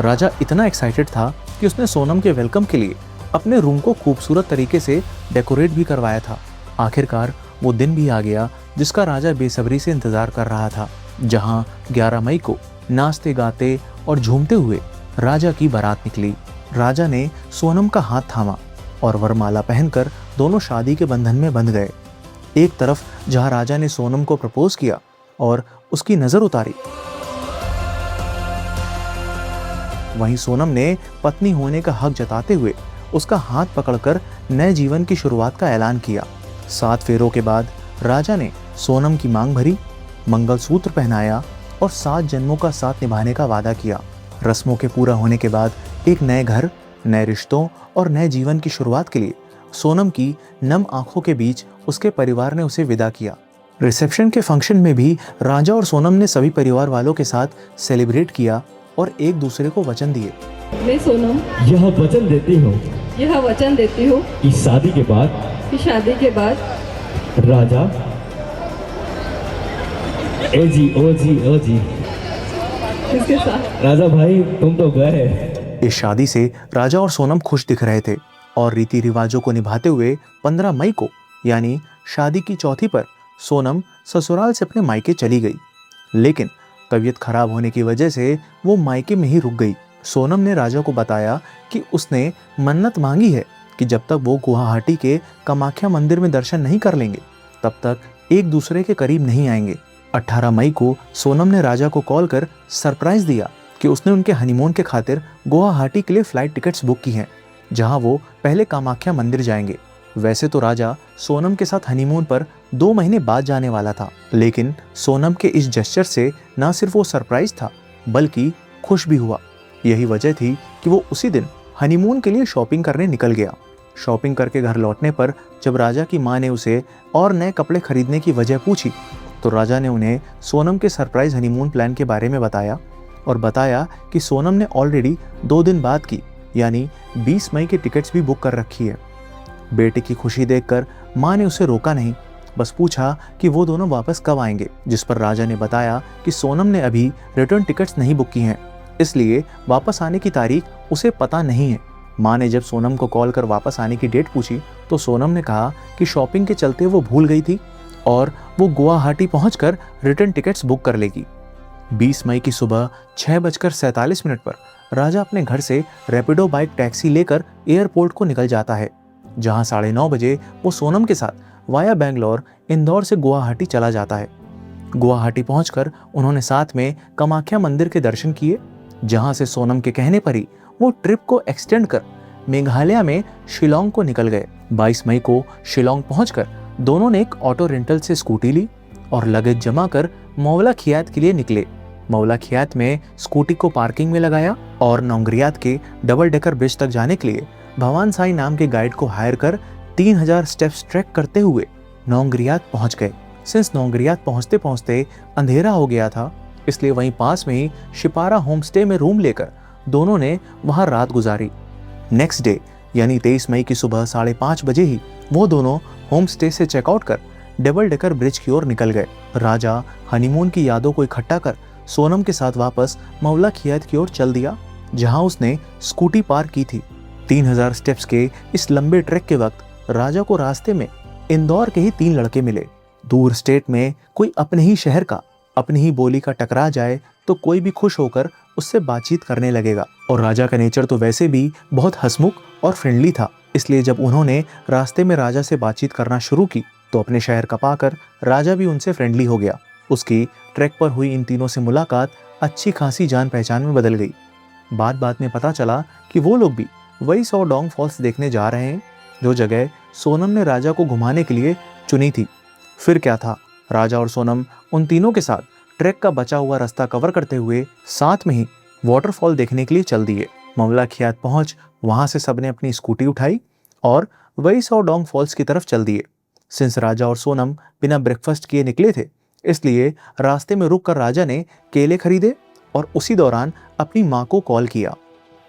राजा इतना एक्साइटेड था कि उसने सोनम के वेलकम के लिए अपने रूम को खूबसूरत तरीके से डेकोरेट भी करवाया था। आखिरकार वो दिन भी आ गया जिसका राजा बेसब्री से इंतजार कर रहा था, जहां 11 मई को नाचते गाते और झूमते हुए राजा की बारात निकली। राजा ने सोनम का हाथ थामा और वरमाला पहनकर दोनों शादी के बंधन में बंध गए। एक तरफ जहां राजा ने सोनम को प्रपोज किया और उसकी नजर उतारी, वहीं सोनम ने पत्नी होने का हक जताते हुए उसका हाथ पकड़कर नए जीवन की शुरुआत का ऐलान किया। 7 फेरों के बाद राजा ने सोनम की मांग भरी, मंगलसूत्र पहनाया और 7 जन्मों का साथ निभाने का वादा किया। रस्मों के पूरा होने के बाद एक नए घर, नए रिश्तों और नए जीवन की शुरुआत के लिए सोनम की नम आंखों के बीच उसके परिवार ने उसे विदा किया। रिसेप्शन के फंक्शन में भी राजा और सोनम ने सभी परिवार वालों के साथ सेलिब्रेट किया और एक दूसरे को वचन दिए। मैं सोनम यह वचन देती हूँ कि शादी के बाद राजा ए जी ओ जी इसके साथ राजा भाई तुम तो गए। इस शादी से राजा और सोनम खुश दिख रहे थे और रीति रिवाजों को निभाते हुए 15 मई को यानी शादी की चौथी पर सोनम ससुराल से अपने मायके चली गई। लेकिन तबीयत खराब होने की वजह से वो मायके में ही रुक गई। सोनम ने राजा को बताया कि उसने मन्नत मांगी है कि जब तक वो गुवाहाटी के कामाख्या मंदिर में दर्शन नहीं कर लेंगे तब तक एक दूसरे के करीब नहीं आएंगे। 18 मई को सोनम ने राजा को कॉल कर सरप्राइज दिया कि उसने उनके हनीमून के खातिर गुवाहाटी के लिए फ्लाइट टिकट्स बुक की हैं, जहां वो पहले कामाख्या मंदिर जाएंगे। वैसे तो राजा सोनम के साथ हनीमून पर 2 महीने बाद जाने वाला था, लेकिन सोनम के इस जेस्चर से न सिर्फ वो सरप्राइज था बल्कि खुश भी हुआ। यही वजह थी कि वो उसी दिन हनीमून के लिए शॉपिंग करने निकल गया। शॉपिंग करके घर लौटने पर जब राजा की माँ ने उसे और नए कपड़े खरीदने की वजह पूछी तो राजा ने उन्हें सोनम के सरप्राइज हनीमून प्लान के बारे में बताया और बताया कि सोनम ने ऑलरेडी 2 दिन बाद की यानी 20 मई की टिकट्स भी बुक कर रखी है। बेटे की खुशी देखकर माँ ने उसे रोका नहीं, बस पूछा कि वो दोनों वापस कब आएंगे, जिस पर राजा ने बताया कि सोनम ने अभी रिटर्न टिकट्स नहीं बुक की हैं, इसलिए वापस आने की तारीख उसे पता नहीं है। माँ ने जब सोनम को कॉल कर वापस आने की डेट पूछी तो सोनम ने कहा कि शॉपिंग के चलते वो भूल गई थी और वो गुवाहाटी पहुंचकर रिटर्न टिकट्स बुक कर लेगी। 20 मई की सुबह 6:47 पर राजा अपने घर से रैपिडो बाइक टैक्सी लेकर एयरपोर्ट को निकल जाता है, जहां 9:30 बजे वो सोनम के साथ वाया बेंगलोर इंदौर से गुवाहाटी चला जाता है। गुवाहाटी पहुंचकर उन्होंने साथ में कामाख्या मंदिर के दर्शन किए, जहां से सोनम के कहने पर ही वो ट्रिप को एक्सटेंड कर मेघालय में शिलोंग को निकल गए। 22 मई को शिलोंग पहुंचकर दोनों ने एक ऑटो रेंटल से स्कूटी ली और लगेज जमा कर मौलाखियात के लिए निकले। मौलाखियात में स्कूटी को पार्किंग में लगाया और नौंगरियात के डबल डेकर ब्रिज तक जाने के लिए भवान साई नाम के गाइड को हायर कर 3000 स्टेप्स ट्रैक करते हुए नौंगरियात पहुंच गए। सिंस नौंगरियात पहुंचते पहुंचते अंधेरा हो गया था, इसलिए वहीं पास में ही शिपारा होम स्टे में रूम लेकर दोनों ने वहां रात गुजारी। नेक्स्ट डे यानी 23 मई की सुबह 5:30 बजे ही वो दोनों होम स्टे से चेकआउट कर डबल डेकर ब्रिज की ओर निकल गए। राजा हनीमून की यादों को इकट्ठा कर सोनम के साथ वापस मौलाखियात की ओर चल दिया, जहां उसने स्कूटी पार्क की थी। 3000 स्टेप्स के इस लंबे ट्रैक के वक्त राजा को रास्ते में इंदौर के ही 3 लड़के मिले। दूर स्टेट में कोई अपने ही शहर का, अपनी ही बोली का टकरा जाए तो कोई भी खुश होकर उससे बातचीत करने लगेगा, और राजा का नेचर तो वैसे भी बहुत हंसमुख और फ्रेंडली था, इसलिए जब उन्होंने रास्ते में राजा से बातचीत करना शुरू की तो अपने शहर का पाकर राजा भी उनसे फ्रेंडली हो गया। उसकी ट्रैक पर हुई इन तीनों से मुलाकात अच्छी खासी जान पहचान में बदल गई। बात में पता चला कि वो लोग भी वही सौ डोंग फॉल्स देखने जा रहे हैं जो जगह सोनम ने राजा को घुमाने के लिए चुनी थी। फिर क्या था, राजा और सोनम उन तीनों के साथ ट्रैक का बचा हुआ रास्ता कवर करते हुए साथ में ही वाटरफॉल देखने के लिए चल दिए। मौलाखियात पहुंच वहां से सबने अपनी स्कूटी उठाई और वही सौ डोंग फॉल्स की तरफ चल दिए। सिंस राजा और सोनम बिना ब्रेकफास्ट किए निकले थे, इसलिए रास्ते में रुककर राजा ने केले खरीदे और उसी दौरान अपनी माँ को कॉल किया।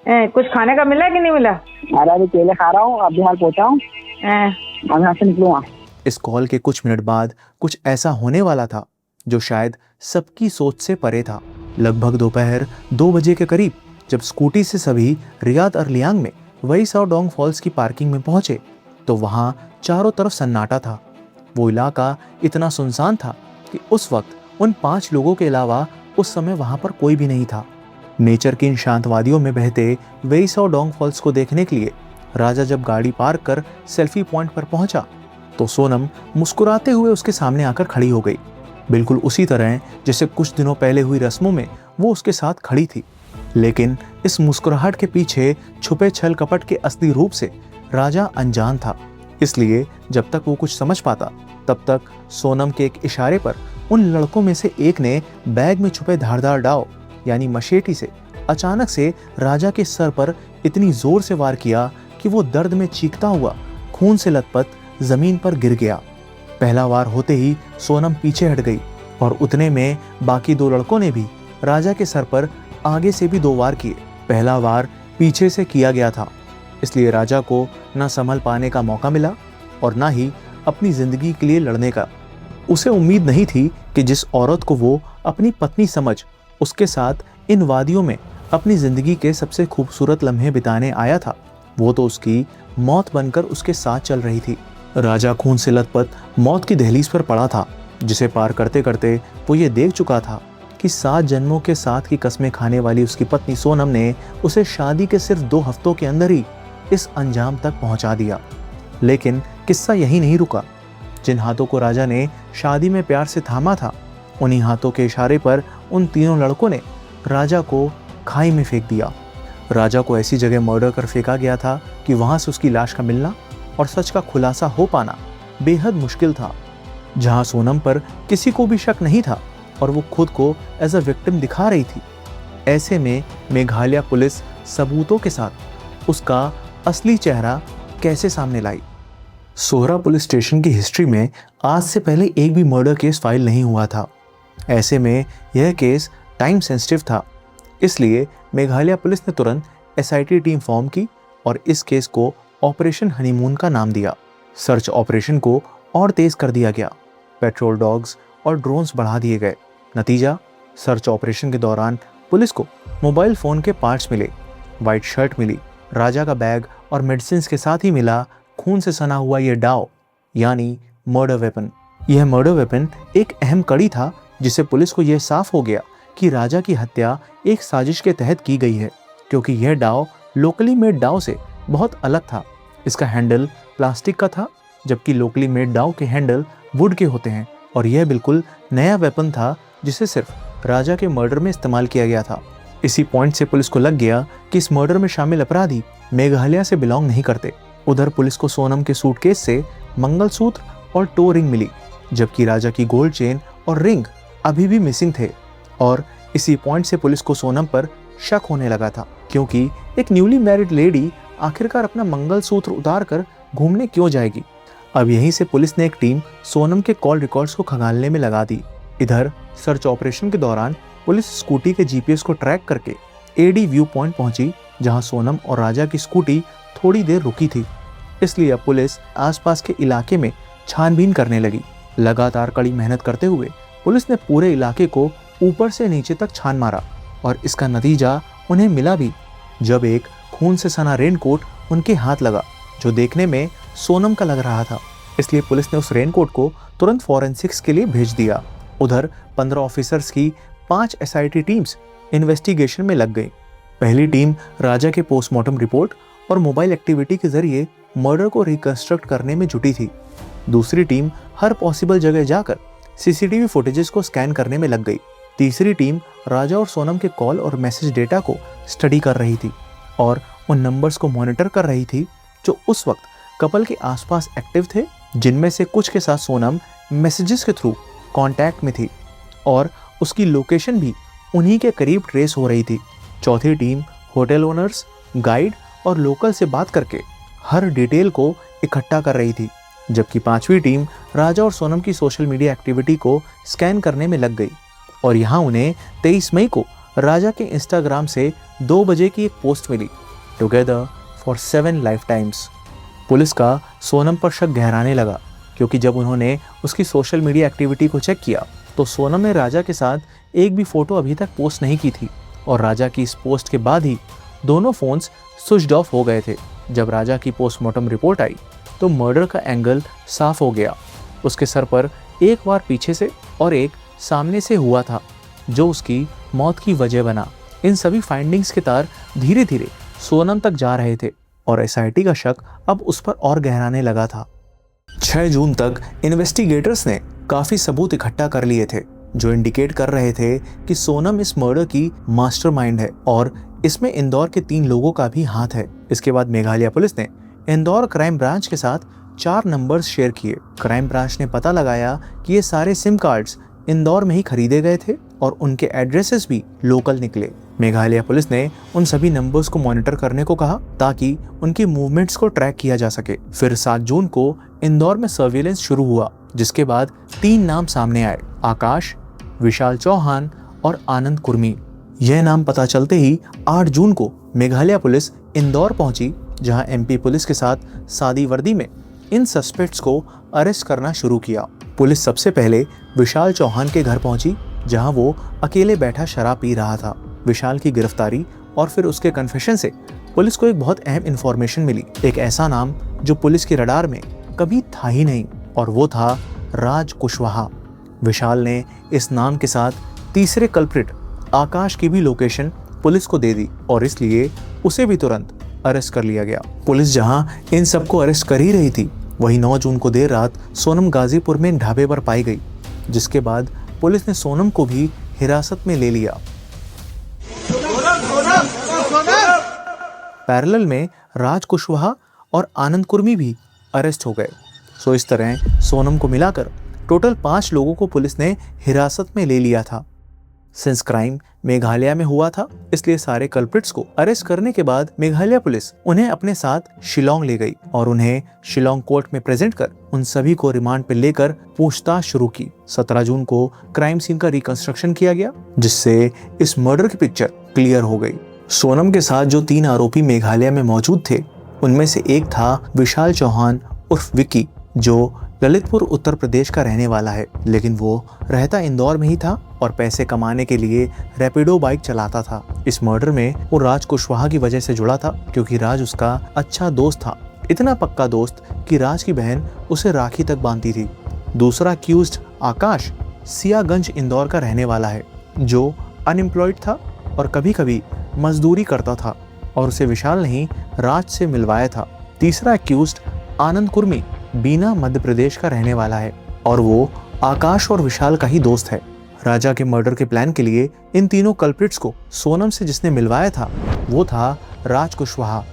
कुछ खाने का मिला कि नहीं मिला? अभी केले खा रहा हूँ, अभी हाल पहुंचा हूँ, यहाँ से निकलूंगा। इस कॉल के कुछ मिनट बाद कुछ ऐसा होने वाला था जो शायद सबकी सोच से परे था। लगभग दोपहर 2 बजे के करीब जब स्कूटी से सभी रियाद अर्लियांग में वही सौ डोंग फॉल्स की पार्किंग में पहुंचे तो वहां चारों तरफ सन्नाटा था। वो इलाका इतना सुनसान था कि उस वक्त उन 5 लोगों के अलावा उस समय वहां पर कोई भी नहीं था। नेचर की इन शांत वादियों में बहते वही सौ डोंग फॉल्स को देखने के लिए राजा जब गाड़ी पार्क कर सेल्फी पॉइंट पर पहुंचा तो सोनम मुस्कुराते हुए उसके सामने आकर खड़ी हो गई, बिल्कुल उसी तरह जैसे कुछ दिनों पहले हुई रस्मों में वो उसके साथ खड़ी थी। लेकिन इस मुस्कुराहट के पीछे छुपे छल कपट के असली रूप से राजा अनजान था। इसलिए जब तक वो कुछ समझ पाता तब तक सोनम के एक इशारे पर उन लड़कों में से एक ने बैग में छुपे धारदार डाव यानी मशेटी से अचानक से राजा के सर पर इतनी जोर से वार किया कि वो दर्द में चीखता हुआ खून से लथपथ जमीन पर गिर गया। पहला वार होते ही सोनम पीछे हट गई और उतने में बाकी दो लड़कों ने भी राजा के सर पर आगे से भी 2 वार किए। पहला वार पीछे से किया गया था, इसलिए राजा को न संभल पाने का मौका मिला और न ही अपनी जिंदगी के लिए लड़ने का। उसे उम्मीद नहीं थी कि जिस औरत को वो अपनी पत्नी समझ उसके साथ इन वादियों में अपनी जिंदगी के सबसे खूबसूरत लम्हे बिताने आया था, वो तो उसकी मौत बनकर उसके साथ चल रही थी। राजा खून से लथपथ मौत की दहलीज पर पड़ा था, जिसे पार करते करते वो ये देख चुका था कि 7 जन्मों के साथ की कस्में खाने वाली उसकी पत्नी सोनम ने उसे शादी के सिर्फ 2 हफ्तों के अंदर ही इस अंजाम तक पहुंचा दिया। लेकिन किस्सा यही नहीं रुका। जिन हाथों को राजा ने शादी में प्यार से थामा था, उन्हीं हाथों के इशारे पर उन तीनों लड़कों ने राजा को खाई में फेंक दिया। राजा को ऐसी जगह मर्डर कर फेंका गया था कि वहां से उसकी लाश का मिलना और सच का खुलासा हो पाना बेहद मुश्किल था। जहां सोनम पर किसी को भी शक नहीं था और वो खुद को एज अ विक्टिम दिखा रही थी, ऐसे में मेघालय पुलिस सबूतों के साथ उसका असली चेहरा कैसे सामने लाई। सोहरा पुलिस स्टेशन की हिस्ट्री में आज से पहले एक भी मर्डर केस फाइल नहीं हुआ था। ऐसे में यह केस टाइम सेंसिटिव था, इसलिए मेघालय पुलिस ने तुरंत SIT टीम फॉर्म की और इस केस को ऑपरेशन हनीमून का नाम दिया। सर्च ऑपरेशन को और तेज कर दिया गया, पेट्रोल डॉग्स और ड्रोन्स बढ़ा दिए गए। नतीजा, सर्च ऑपरेशन के दौरान पुलिस को मोबाइल फ़ोन के पार्ट्स मिले, वाइट शर्ट मिली, राजा का बैग और मेडिसिन के साथ ही मिला खून से सना हुआ ये डाव यानी मर्डर वेपन। यह मर्डर वेपन एक अहम कड़ी था, जिसे पुलिस को यह साफ हो गया कि राजा की हत्या एक साजिश के तहत की गई है, क्योंकि यह डाव लोकली मेड डाव से बहुत अलग था। इसका हैंडल प्लास्टिक का था, जबकि लोकली मेड डाव के हैंडल वुड के होते हैं, और यह बिल्कुल नया वेपन था जिसे सिर्फ राजा के मर्डर में इस्तेमाल किया गया था। इसी पॉइंट से पुलिस को लग गया कि इस मर्डर में शामिल अपराधी मेघालय से बिलोंग नहीं करते। उधर पुलिस को सोनम के सूटकेस से मंगलसूत्र और टो रिंग मिली, जबकि राजा की गोल्ड चेन और रिंग अभी भी मिसिंग थे। और इसी पॉइंट से पुलिस को सोनम पर शक होने लगा था, क्योंकि एक न्यूली मैरिड लेडी आखिरकार अपना मंगलसूत्र उतार कर घूमने क्यों जाएगी। अब यहीं से पुलिस ने एक टीम सोनम के कॉल रिकॉर्ड्स को खंगालने में लगा दी। इधर सर्च ऑपरेशन के दौरान पुलिस स्कूटी के GPS को ट्रैक करके AD व्यू पॉइंट पहुंची, जहां सोनम और राजा की स्कूटी थोड़ी देर रुकी थी। इसलिए अब पुलिस आसपास के इलाके में छानबीन करने लगी। लगातार कड़ी मेहनत करते हुए पुलिस ने पूरे इलाके को ऊपर से नीचे तक छान मारा, और इसका नतीजा उन्हें मिला भी, जब एक खून से सना रेनकोट उनके हाथ लगा, जो देखने में सोनम का लग रहा था। इसलिए पुलिस ने उस रेनकोट को तुरंत फॉरेंसिक्स के लिए भेज दिया। उधर 15 ऑफिसर्स की 5 SIT टीम्स इन्वेस्टिगेशन में लग गई। पहली टीम राजा के पोस्टमार्टम रिपोर्ट और मोबाइल एक्टिविटी के जरिए मर्डर को रिकंस्ट्रक्ट करने में जुटी थी। दूसरी टीम हर पॉसिबल जगह जाकर CCTV फुटेजेस को स्कैन करने में लग गई। तीसरी टीम राजा और सोनम के कॉल और मैसेज डेटा को स्टडी कर रही थी और उन नंबर्स को मॉनिटर कर रही थी जो उस वक्त कपल के आसपास एक्टिव थे, जिनमें से कुछ के साथ सोनम मैसेजेस के थ्रू कांटेक्ट में थी और उसकी लोकेशन भी उन्हीं के करीब ट्रेस हो रही थी। चौथी टीम होटल ओनर्स, गाइड और लोकल से बात करके हर डिटेल को इकट्ठा कर रही थी, जबकि 5वीं टीम राजा और सोनम की सोशल मीडिया एक्टिविटी को स्कैन करने में लग गई। और यहाँ उन्हें 23 मई को राजा के इंस्टाग्राम से 2 बजे की एक पोस्ट मिली, together for 7 lifetimes. Police का सोनम पर शक गहराने लगा, क्योंकि जब उन्होंने उसकी सोशल मीडिया एक्टिविटी को चेक किया तो सोनम ने राजा के साथ एक भी फोटो अभी तक पोस्ट नहीं की थी, और राजा की इस पोस्ट के बाद ही दोनों फोन्स स्विच्ड ऑफ हो गए थे। जब राजा की पोस्टमार्टम रिपोर्ट आई तो मर्डर का एंगल साफ हो गया। उसके सर पर एक बार पीछे से और एक सामने से हुआ था, जो उसकी मौत की वजह बना। इन सभी फाइंडिंग्स के तार धीरे धीरे सोनम तक जा रहे थे और SIT का शक अब उस पर और गहराने लगा था। 6 जून तक इन्वेस्टिगेटर्स ने काफ़ी सबूत इकट्ठा कर लिए थे, जो इंडिकेट कर रहे थे कि सोनम इस मर्डर की मास्टरमाइंड है और इसमें इंदौर के 3 लोगों का भी हाथ है। इसके बाद मेघालय पुलिस ने इंदौर क्राइम ब्रांच के साथ 4 नंबर्स शेयर किए। क्राइम ब्रांच ने पता लगाया कि ये सारे सिम कार्ड्स इंदौर में ही खरीदे गए थे और उनके एड्रेसेस भी लोकल निकले। मेघालय पुलिस ने उन सभी नंबर्स को मॉनिटर करने को कहा ताकि उनकी मूवमेंट्स को ट्रैक किया जा सके। फिर 7 जून को इंदौर में सर्विलेंस शुरू हुआ, जिसके बाद 3 नाम सामने आए, आकाश, विशाल चौहान और आनंद कुर्मी। यह नाम पता चलते ही 8 जून को मेघालय पुलिस इंदौर पहुंची, जहां एमपी पुलिस के साथ सादी वर्दी में इन सस्पेक्ट्स को अरेस्ट करना शुरू किया। पुलिस सबसे पहले विशाल चौहान के घर पहुंची, जहां वो अकेले बैठा शराब पी रहा था। विशाल की गिरफ्तारी और फिर उसके कन्फेशन से पुलिस को एक बहुत अहम इंफॉर्मेशन मिली, एक ऐसा नाम जो पुलिस के रडार में कभी था ही नहीं, और वो था राज कुशवाहा। विशाल ने इस नाम के साथ तीसरे कल्प्रिट आकाश की भी लोकेशन पुलिस को दे दी और इसलिए उसे भी तुरंत अरेस्ट कर लिया गया। पुलिस जहां इन सबको अरेस्ट कर ही रही थी, वहीं 9 जून को देर रात सोनम गाजीपुर में ढाबे पर पाई गई, जिसके बाद पुलिस ने सोनम को भी हिरासत में ले लिया। पैरेलल में राज कुशवाहा और आनंद कुर्मी भी अरेस्ट हो गए। सो इस तरह सोनम को मिलाकर टोटल 5 लोगों को पुलिस ने हिरासत में ले लिया था। सिंस क्राइम मेघालय में हुआ था, इसलिए सारे कल्प्रिट्स को अरेस्ट करने के बाद मेघालय पुलिस उन्हें अपने साथ शिलोंग ले गई और उन्हें शिलोंग कोर्ट में प्रेजेंट कर उन सभी को रिमांड पर लेकर पूछताछ शुरू की। 17 जून को क्राइम सीन का रिकंस्ट्रक्शन किया गया, जिससे इस मर्डर की पिक्चर क्लियर हो गई। सोनम के साथ जो 3 आरोपी मेघालय में मौजूद थे, उनमें से एक था विशाल चौहान उर्फ विक्की, जो ललितपुर उत्तर प्रदेश का रहने वाला है, लेकिन वो रहता इंदौर में ही था और पैसे कमाने के लिए रैपिडो बाइक चलाता था। इस मर्डर में वो राज कुशवाहा की वजह से जुड़ा था, क्योंकि राज उसका अच्छा दोस्त था, इतना पक्का दोस्त कि राज की बहन उसे राखी तक बांधती थी। दूसरा अक्यूज्ड आकाश सियागंज इंदौर का रहने वाला है, जो अनएम्प्लॉयड था और कभी कभी मजदूरी करता था और उसे विशाल ने ही राज से मिलवाया था। तीसरा अक्यूज्ड आनंद कुर्मी बीना मध्य प्रदेश का रहने वाला है और वो आकाश और विशाल का ही दोस्त है। राजा के मर्डर के प्लान के लिए इन तीनों कल्प्रिट्स को सोनम से जिसने मिलवाया था, वो था राज कुशवाहा।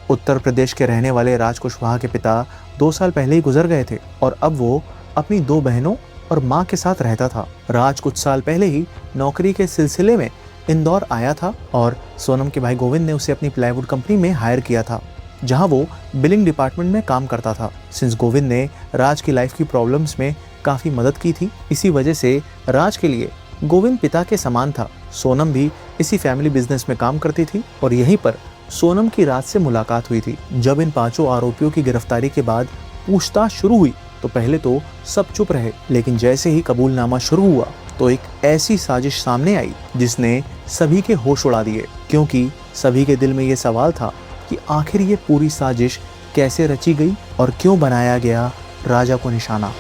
उत्तर प्रदेश के रहने वाले राज कुशवाहा के पिता 2 साल पहले ही गुजर गए थे और अब वो अपनी 2 बहनों और माँ के साथ रहता था। राज कुछ साल पहले ही नौकरी के सिलसिले में इंदौर आया था और सोनम के भाई गोविंद ने उसे अपनी प्लाईवुड कंपनी में हायर किया था, जहां वो बिलिंग डिपार्टमेंट में काम करता था। सिंस गोविंद ने राज की लाइफ की प्रॉब्लम्स में काफ़ी मदद की थी, इसी वजह से राज के लिए गोविंद पिता के समान था। सोनम भी इसी फैमिली बिजनेस में काम करती थी और यहीं पर सोनम की राज से मुलाकात हुई थी। जब इन 5 आरोपियों की गिरफ्तारी के बाद पूछताछ शुरू हुई तो पहले तो सब चुप रहे, लेकिन जैसे ही कबूलनामा शुरू हुआ तो एक ऐसी साजिश सामने आई जिसने सभी के होश उड़ा दिए, क्योंकि सभी के दिल में ये सवाल था कि आखिर ये पूरी साजिश कैसे रची गई और क्यों बनाया गया राजा को निशाना।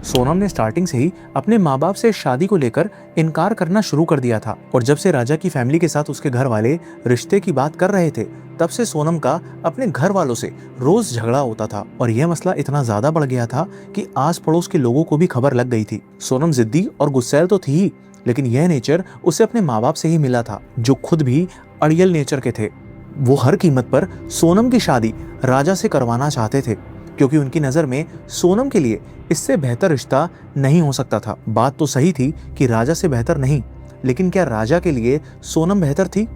सोनम ने स्टार्टिंग से ही अपने माँ बाप से शादी को लेकर इनकार करना शुरू कर दिया था और जब से राजा की फैमिली के साथ उसके घर वाले रिश्ते की बात कर रहे थे, तब से सोनम का अपने घर वालों से रोज झगड़ा होता था और यह मसला इतना ज्यादा बढ़ गया था कि आस पड़ोस के लोगों को भी खबर लग गई थी। सोनम जिद्दी और गुस्सैल तो थी ही, लेकिन यह नेचर उसे अपने माँ बाप से ही मिला था, जो खुद भी अड़ियल नेचर के थे। वो हर कीमत पर सोनम की शादी राजा से करवाना चाहते थे, क्योंकि उनकी नज़र में सोनम के लिए इससे बेहतर रिश्ता नहीं हो सकता था। बात तो सही थी कि राजा से बेहतर नहीं, लेकिन क्या राजा के लिए सोनम बेहतर थी?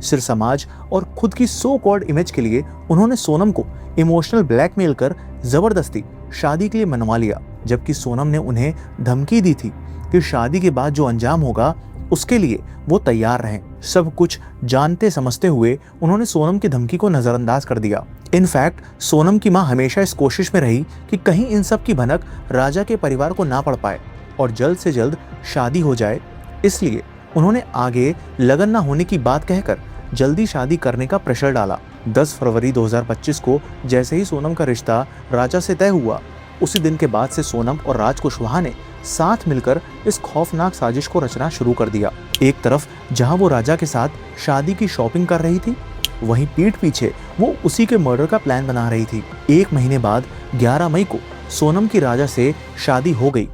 सिर्फ समाज और खुद की सो कॉल्ड इमेज के लिए उन्होंने सोनम को इमोशनल ब्लैकमेल कर जबरदस्ती शादी के लिए मनवा लिया, जबकि सोनम ने उन्हें धमकी दी थी कि शादी के बाद जो अंजाम होगा उसके लिए वो तैयार रहें। सब कुछ जानते समझते हुए उन्होंने सोनम की धमकी को नजरअंदाज कर दिया। इनफैक्ट सोनम की मां हमेशा इस कोशिश में रही कि कहीं इन सब की भनक राजा के परिवार को ना पड़ पाए और जल्द से जल्द शादी हो जाए, इसलिए उन्होंने आगे लगन ना होने की बात कहकर जल्दी शादी करने का प्रेशर डाला। 10 फरवरी 2025 को जैसे ही सोनम का रिश्ता राजा से तय हुआ, उसी दिन के बाद से सोनम और राज कुशवाहा ने साथ मिलकर इस खौफनाक साजिश को रचना शुरू कर दिया। एक तरफ जहां वो राजा के साथ शादी की शॉपिंग कर रही थी, वहीं पीठ पीछे वो उसी के मर्डर का प्लान बना रही थी। 1 महीने बाद 11 मई को सोनम की राजा से शादी हो गई,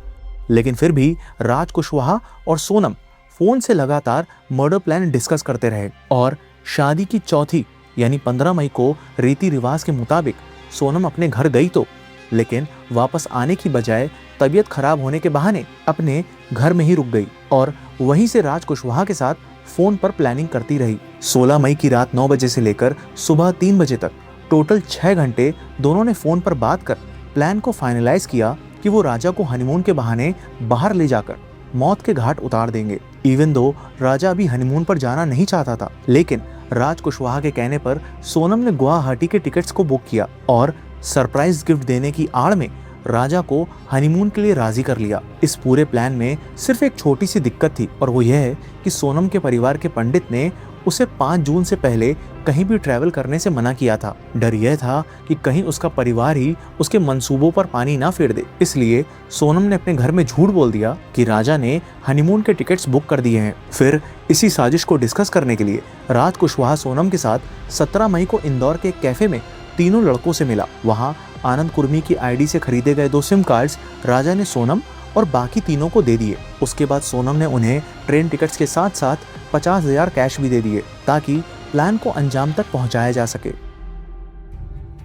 लेकिन फिर भी राज कुशवाहा और सोनम फोन से लगातार मर्डर प्लान डिस्कस करते रहे और शादी की चौथी यानी 15 मई को रीति रिवाज के मुताबिक सोनम अपने घर गई तो, लेकिन वापस आने की बजाय तबीयत खराब होने के बहाने अपने घर में ही रुक गई और वहीं से राज कुशवाहा के साथ फोन पर प्लानिंग करती रही। 16 मई की रात 9 बजे से लेकर सुबह 3 बजे तक टोटल 6 घंटे दोनों ने फोन पर बात कर प्लान को फाइनलाइज किया कि वो राजा को हनीमून के बहाने बाहर ले जाकर मौत के घाट उतार देंगे। इवन दो राजा अभी हनीमून पर जाना नहीं चाहता था, लेकिन राज कुशवाहा के कहने पर सोनम ने गुवाहाटी के टिकट्स को बुक किया और सरप्राइज गिफ्ट देने की आड़ में राजा को हनीमून के लिए राजी कर लिया। इस पूरे प्लान में सिर्फ एक छोटी सी दिक्कत थी और वो यह है कि सोनम के परिवार के पंडित ने उसे 5 जून से पहले कहीं भी ट्रैवल करने से मना किया था। डर यह था कि कहीं उसका परिवार ही उसके मंसूबों पर पानी ना फेर दे। इसलिए सोनम ने अपने घर में झूठ बोल दिया कि राजा ने हनीमून के टिकट्स बुक कर दिए हैं। फिर इसी साजिश को डिस्कस करने के लिए राज कुशवाहा सोनम के साथ 17 मई को इंदौर के एक कैफे में तीनों लड़कों से मिला। वहाँ आनंद कुर्मी की आईडी से खरीदे गए 2 सिम कार्ड्स राजा ने सोनम और बाकी तीनों को दे दिए। उसके बाद सोनम ने उन्हें ट्रेन टिकट्स के साथ साथ 50,000 कैश भी दे दिए ताकि प्लान को अंजाम तक पहुंचाया जा सके।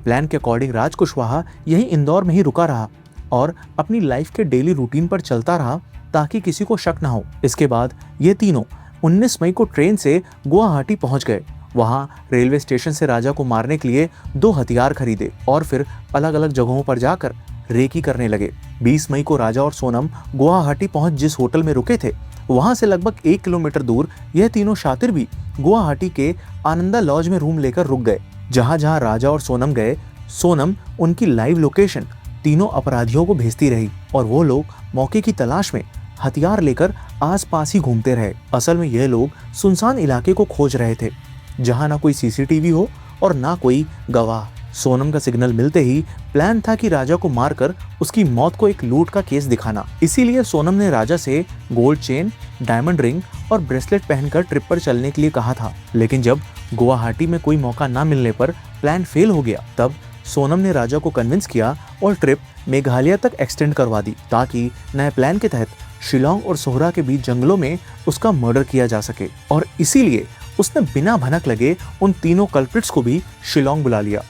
प्लान के अकॉर्डिंग राज कुशवाहा यहीं इंदौर में ही रुका रहा और अपनी लाइफ के डेली रूटीन पर चलता रहा ताकि किसी को शक ना हो। इसके बाद ये तीनों 19 मई को ट्रेन से गुवाहाटी पहुंच गए। वहां रेलवे स्टेशन से राजा को मारने के लिए 2 हथियार खरीदे और फिर अलग अलग जगहों पर जाकर रेकी करने लगे। 20 मई को राजा और सोनम गुवाहाटी पहुंच जिस होटल में रुके थे वहां से लगभग 1 किलोमीटर दूर यह तीनों शातिर भी गुवाहाटी के आनंदा लॉज में रूम लेकर रुक गए। जहां जहां राजा और सोनम गए, सोनम उनकी लाइव लोकेशन तीनों अपराधियों को भेजती रही और वो लोग मौके की तलाश में हथियार लेकर आसपास ही घूमते रहे। असल में यह लोग सुनसान इलाके को खोज रहे थे जहां ना कोई सीसीटीवी हो और ना कोई गवाह। सोनम का सिग्नल मिलते ही प्लान था कि राजा को मारकर उसकी मौत को एक लूट का केस दिखाना। इसीलिए सोनम ने राजा से गोल्ड चेन, डायमंड रिंग और ब्रेसलेट पहनकर ट्रिप पर चलने के लिए कहा था। लेकिन जब गुवाहाटी में कोई मौका ना मिलने पर प्लान फेल हो गया, तब सोनम ने राजा को कन्विंस किया और ट्रिप मेघालय तक एक्सटेंड करवा दी ताकि नए प्लान के तहत शिलोंग और सोहरा के बीच जंगलों में उसका मर्डर किया जा सके। और इसीलिए उसने बिना भनक लगे उन तीनों कल्प्रिट्स को भी शिलोंग बुला लिया।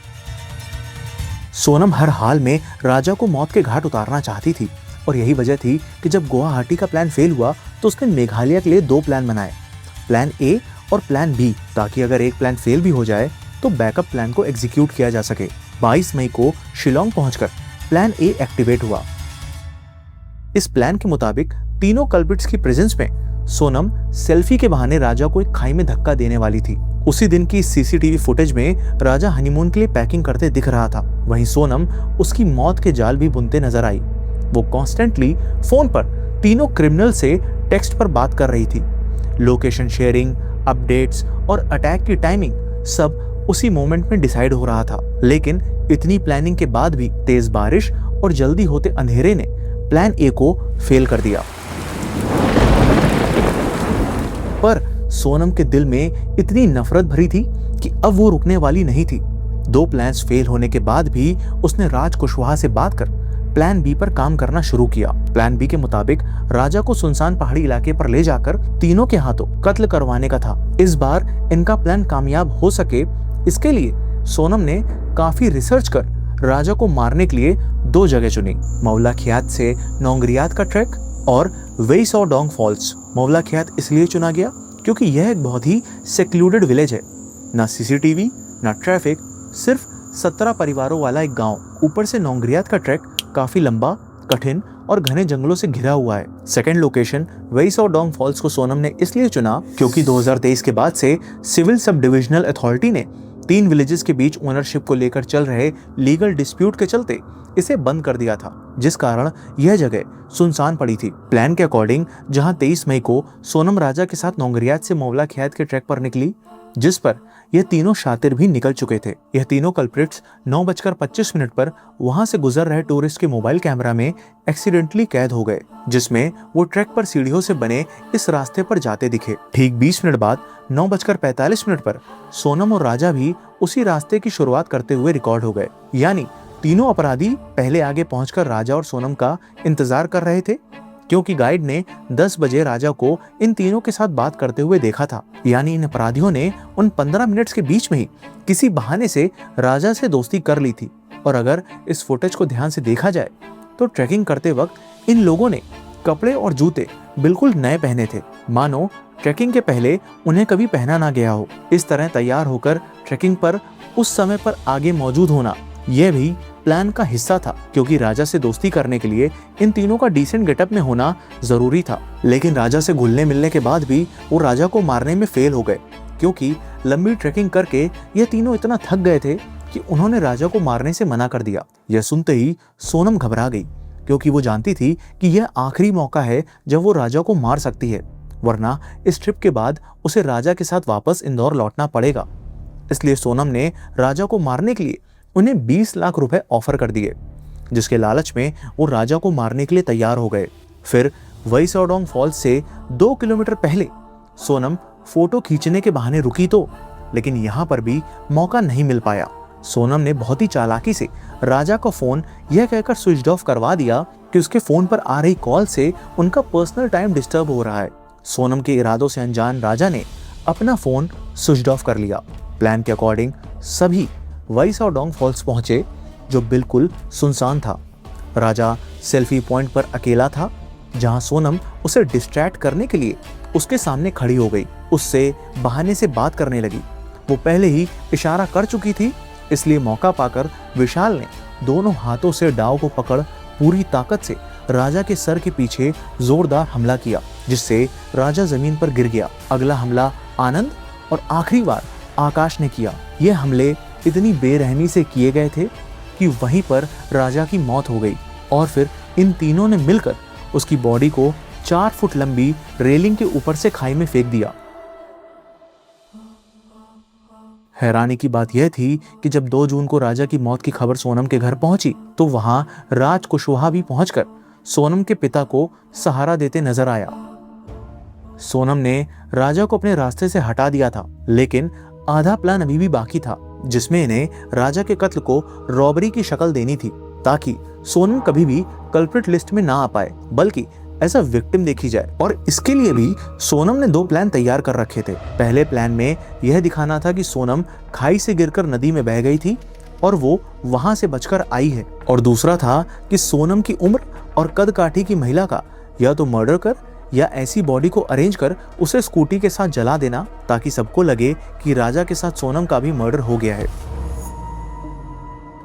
सोनम हर हाल में राजा को मौत के घाट उतारना चाहती थी और यही वजह थी कि जब गुवाहाटी का प्लान फेल हुआ तो उसने मेघालय के लिए 2 प्लान बनाए, प्लान ए और प्लान बी, ताकि अगर एक प्लान फेल भी हो जाए तो बैकअप प्लान को एग्जीक्यूट किया जा सके। 22 मई को शिलोंग पहुंचकर प्लान ए एक्टिवेट हुआ। इस प्लान के मुताबिक तीनों कल्प्रिट्स की प्रेजेंस में सोनम सेल्फी के बहाने राजा को एक खाई में धक्का देने वाली थी। उसी दिन की सीसीटीवी फुटेज में राजा हनीमून के लिए पैकिंग करते दिख रहा था। वहीं सोनम उसकी मौत के जाल भी बुनते नजर आई। वो कॉन्स्टेंटली फोन पर तीनों क्रिमिनल से टेक्स्ट पर बात कर रही थी। लोकेशन शेयरिंग, अपडेट्स और अटैक की टाइमिंग सब उसी मोमेंट में डिसाइड हो रहा था। लेकिन इतनी प्लानिंग के बाद भी तेज बारिश और जल्दी होते अंधेरे ने प्लान ए को फेल कर दिया। पर सोनम के दिल में इतनी नफरत भरी थी कि अब वो रुकने वाली नहीं थी। 2 प्लान्स फेल होने के बाद भी उसने राज कुशवाहा से बात कर प्लान बी पर काम करना शुरू किया। प्लान बी के मुताबिक राजा को सुनसान पहाड़ी इलाके पर ले जाकर तीनों के हाथों कत्ल करवाने का था। इस बार इनका प्लान कामयाब हो सके, इसके लिए सोनम ने काफी रिसर्च कर राजा को मारने के लिए 2 जगह चुनी, मौलाखियात से नोंगरियात का ट्रैक और वेइसोडोंग फॉल्स। मौलाखियात इसलिए चुना गया क्योंकि यह एक बहुत ही सेक्लूडेड विलेज है, ना सीसीटीवी ना ट्रैफिक, सिर्फ 17 परिवारों वाला एक गांव। ऊपर से नोंगरियात का ट्रैक काफी लंबा, कठिन और घने जंगलों से घिरा हुआ है। सेकंड लोकेशन वेइसोडोंग फॉल्स को सोनम ने इसलिए चुना क्योंकि 2023 के बाद से सिविल सब डिविजनल अथॉरिटी ने 3 विलेजेस के बीच ओनरशिप को लेकर चल रहे लीगल डिस्प्यूट के चलते इसे बंद कर दिया था, जिस कारण यह जगह सुनसान पड़ी थी। प्लान के अकॉर्डिंग जहां 23 मई को सोनम राजा के साथ नोंगरियात से मौलाखियात के ट्रैक पर निकली, जिस पर यह तीनों शातिर भी निकल चुके थे। यह तीनों कल्प्रिट्स 9:25 पर वहां से गुजर रहे टूरिस्ट के मोबाइल कैमरा में एक्सीडेंटली कैद हो गए, जिसमें वो ट्रैक पर सीढ़ियों से बने इस रास्ते पर जाते दिखे। ठीक 20 मिनट बाद 9:45 पर सोनम और राजा भी उसी रास्ते की शुरुआत करते हुए रिकॉर्ड हो गए। यानी तीनों अपराधी पहले आगे पहुंचकर राजा और सोनम का इंतजार कर रहे थे क्योंकि गाइड ने 10 बजे राजा को इन तीनों के साथ बात करते हुए देखा था। यानी इन अपराधियों ने उन 15 मिनट्स के बीच में ही किसी बहाने से राजा से दोस्ती कर ली थी। और अगर इस फुटेज को ध्यान से देखा जाए तो ट्रैकिंग करते वक्त इन लोगों ने कपड़े और जूते बिल्कुल नए पहने थे, मानो ट्रैकिंग के पहले उन्हें कभी पहना ना गया हो। इस तरह तैयार होकर ट्रैकिंग पर उस समय पर आगे मौजूद होना यह भी प्लान का हिस्सा था, क्योंकि राजा से दोस्ती करने के लिए इन तीनों का डिसेंट गेटअप में होना जरूरी था। लेकिन राजा से घुलने मिलने के बाद भी वो राजा को मारने में फेल हो गए, क्योंकि लंबी ट्रैकिंग करके ये तीनों इतना थक गए थे कि उन्होंने राजा को मारने से मना कर दिया। यह सुनते ही सोनम घबरा गई, क्योंकि वो जानती थी कि यह आखिरी मौका है जब वो राजा को मार सकती है, वरना इस ट्रिप के बाद उसे राजा के साथ वापस इंदौर लौटना पड़ेगा। इसलिए सोनम ने राजा को मारने के लिए उन्हें 20 लाख रुपए ऑफर कर दिए, जिसके लालच में वो राजा को मारने के लिए तैयार हो गए। फिर वैसाओडोंग फॉल्स से 2 किलोमीटर पहले सोनम फोटो खींचने के बहाने रुकी तो, लेकिन यहाँ पर भी मौका नहीं मिल पाया। सोनम ने बहुत ही चालाकी से राजा का फोन यह कहकर स्विच ऑफ करवा दिया कि उसके फोन पर आ रही कॉल से उनका पर्सनल टाइम डिस्टर्ब हो रहा है। सोनम के इरादों से अनजान राजा ने अपना फोन स्विच ऑफ कर लिया। प्लान के अकॉर्डिंग सभी वैसाओडोंग फॉल्स पहुंचे, जो बिल्कुल सुनसान था। राजा सेल्फी पॉइंट पर अकेला था, जहां सोनम उसे डिस्ट्रैक्ट करने के लिए उसके सामने खड़ी हो गई, उससे बहाने से बात करने लगी। वो पहले ही इशारा कर चुकी थी, इसलिए मौका पाकर विशाल ने दोनों हाथों से डाव को पकड़ पूरी ताकत से राजा के सर के पीछे जोरदार हमला किया, जिससे राजा जमीन पर गिर गया। अगला हमला आनंद और आखिरी बार आकाश ने किया। ये हमले इतनी बेरहमी से किए गए थे कि वहीं पर राजा की मौत हो गई, और फिर इन तीनों ने मिलकर उसकी बॉडी को 4 फुट लंबी रेलिंग के ऊपर से खाई में फेंक दिया। हैरानी की बात यह थी कि जब 2 जून को राजा की मौत की खबर सोनम के घर पहुंची, तो वहां राज कुशवाहा भी पहुंचकर सोनम के पिता को सहारा देते नजर आया। सोनम ने राजा को अपने रास्ते से हटा दिया था, लेकिन आधा प्लान अभी भी बाकी था, जिसमें इन्हें राजा के कत्ल को रॉबरी की शक्ल देनी थी, ताकि सोनम कभी भी कल्प्रिट लिस्ट में ना आ पाए, बल्कि ऐसा विक्टिम देखी जाए। और इसके लिए भी सोनम ने 2 प्लान तैयार कर रखे थे। पहले प्लान में यह दिखाना था कि सोनम खाई से गिरकर नदी में बह गई थी और वो वहां से बचकर आई है, और दूसरा था कि सोनम की उम्र और कद काठी की महिला का या तो मर्डर कर या ऐसी बॉडी को अरेंज कर उसे स्कूटी के साथ जला देना, ताकि सबको लगे कि राजा के साथ सोनम का भी मर्डर हो गया है।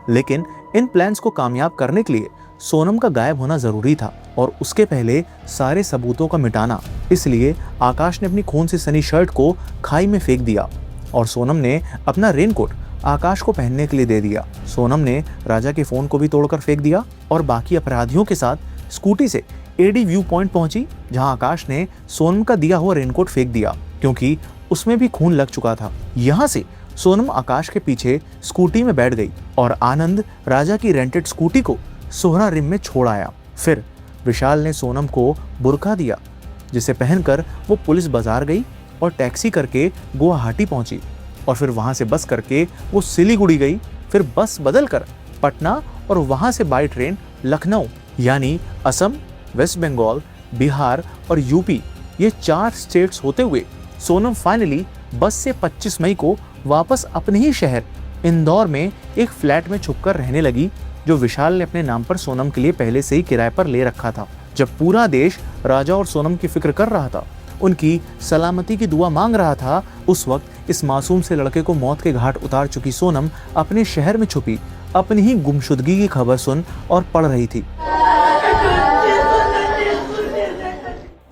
लेकिन इन प्लान्स को कामयाब करने के लिए सोनम का गायब होना जरूरी था, और उसके पहले सारे सबूतों का मिटाना। इसलिए आकाश ने अपनी खून से सनी शर्ट को खाई में फेंक दिया, और सोनम ने अपना रेनकोट आकाश को पहनने के लिए दे दिया। सोनम ने राजा के फोन को भी तोड़कर फेंक दिया, और बाकी अपराधियों के साथ स्कूटी से एडी व्यू पॉइंट पहुंची, जहां आकाश ने सोनम का दिया हुआ रेनकोट फेंक दिया, क्योंकि उसमें भी खून लग चुका था। यहां से सोनम आकाश के पीछे स्कूटी में बैठ गई, और आनंद राजा की रेंटेड स्कूटी को सोहरा रिम में छोड़ आया। फिर विशाल ने सोनम को बुर्का दिया, जिसे पहनकर वो पुलिस बाजार गई और टैक्सी करके गुवाहाटी पहुंची, और फिर वहां से बस करके वो सिलीगुड़ी गई, फिर बस बदलकर पटना, और वहां से बाई ट्रेन लखनऊ। यानी असम, वेस्ट बंगाल, बिहार और यूपी, ये 4 स्टेट्स होते हुए सोनम फाइनली बस से 25 मई को वापस अपने ही शहर इंदौर में एक फ्लैट में छुपकर रहने लगी, जो विशाल ने अपने नाम पर सोनम के लिए पहले से ही किराए पर ले रखा था। जब पूरा देश राजा और सोनम की फिक्र कर रहा था, उनकी सलामती की दुआ मांग रहा था, उस वक्त इस मासूम से लड़के को मौत के घाट उतार चुकी सोनम अपने शहर में छुपी अपनी ही गुमशुदगी की खबर सुन और पढ़ रही थी।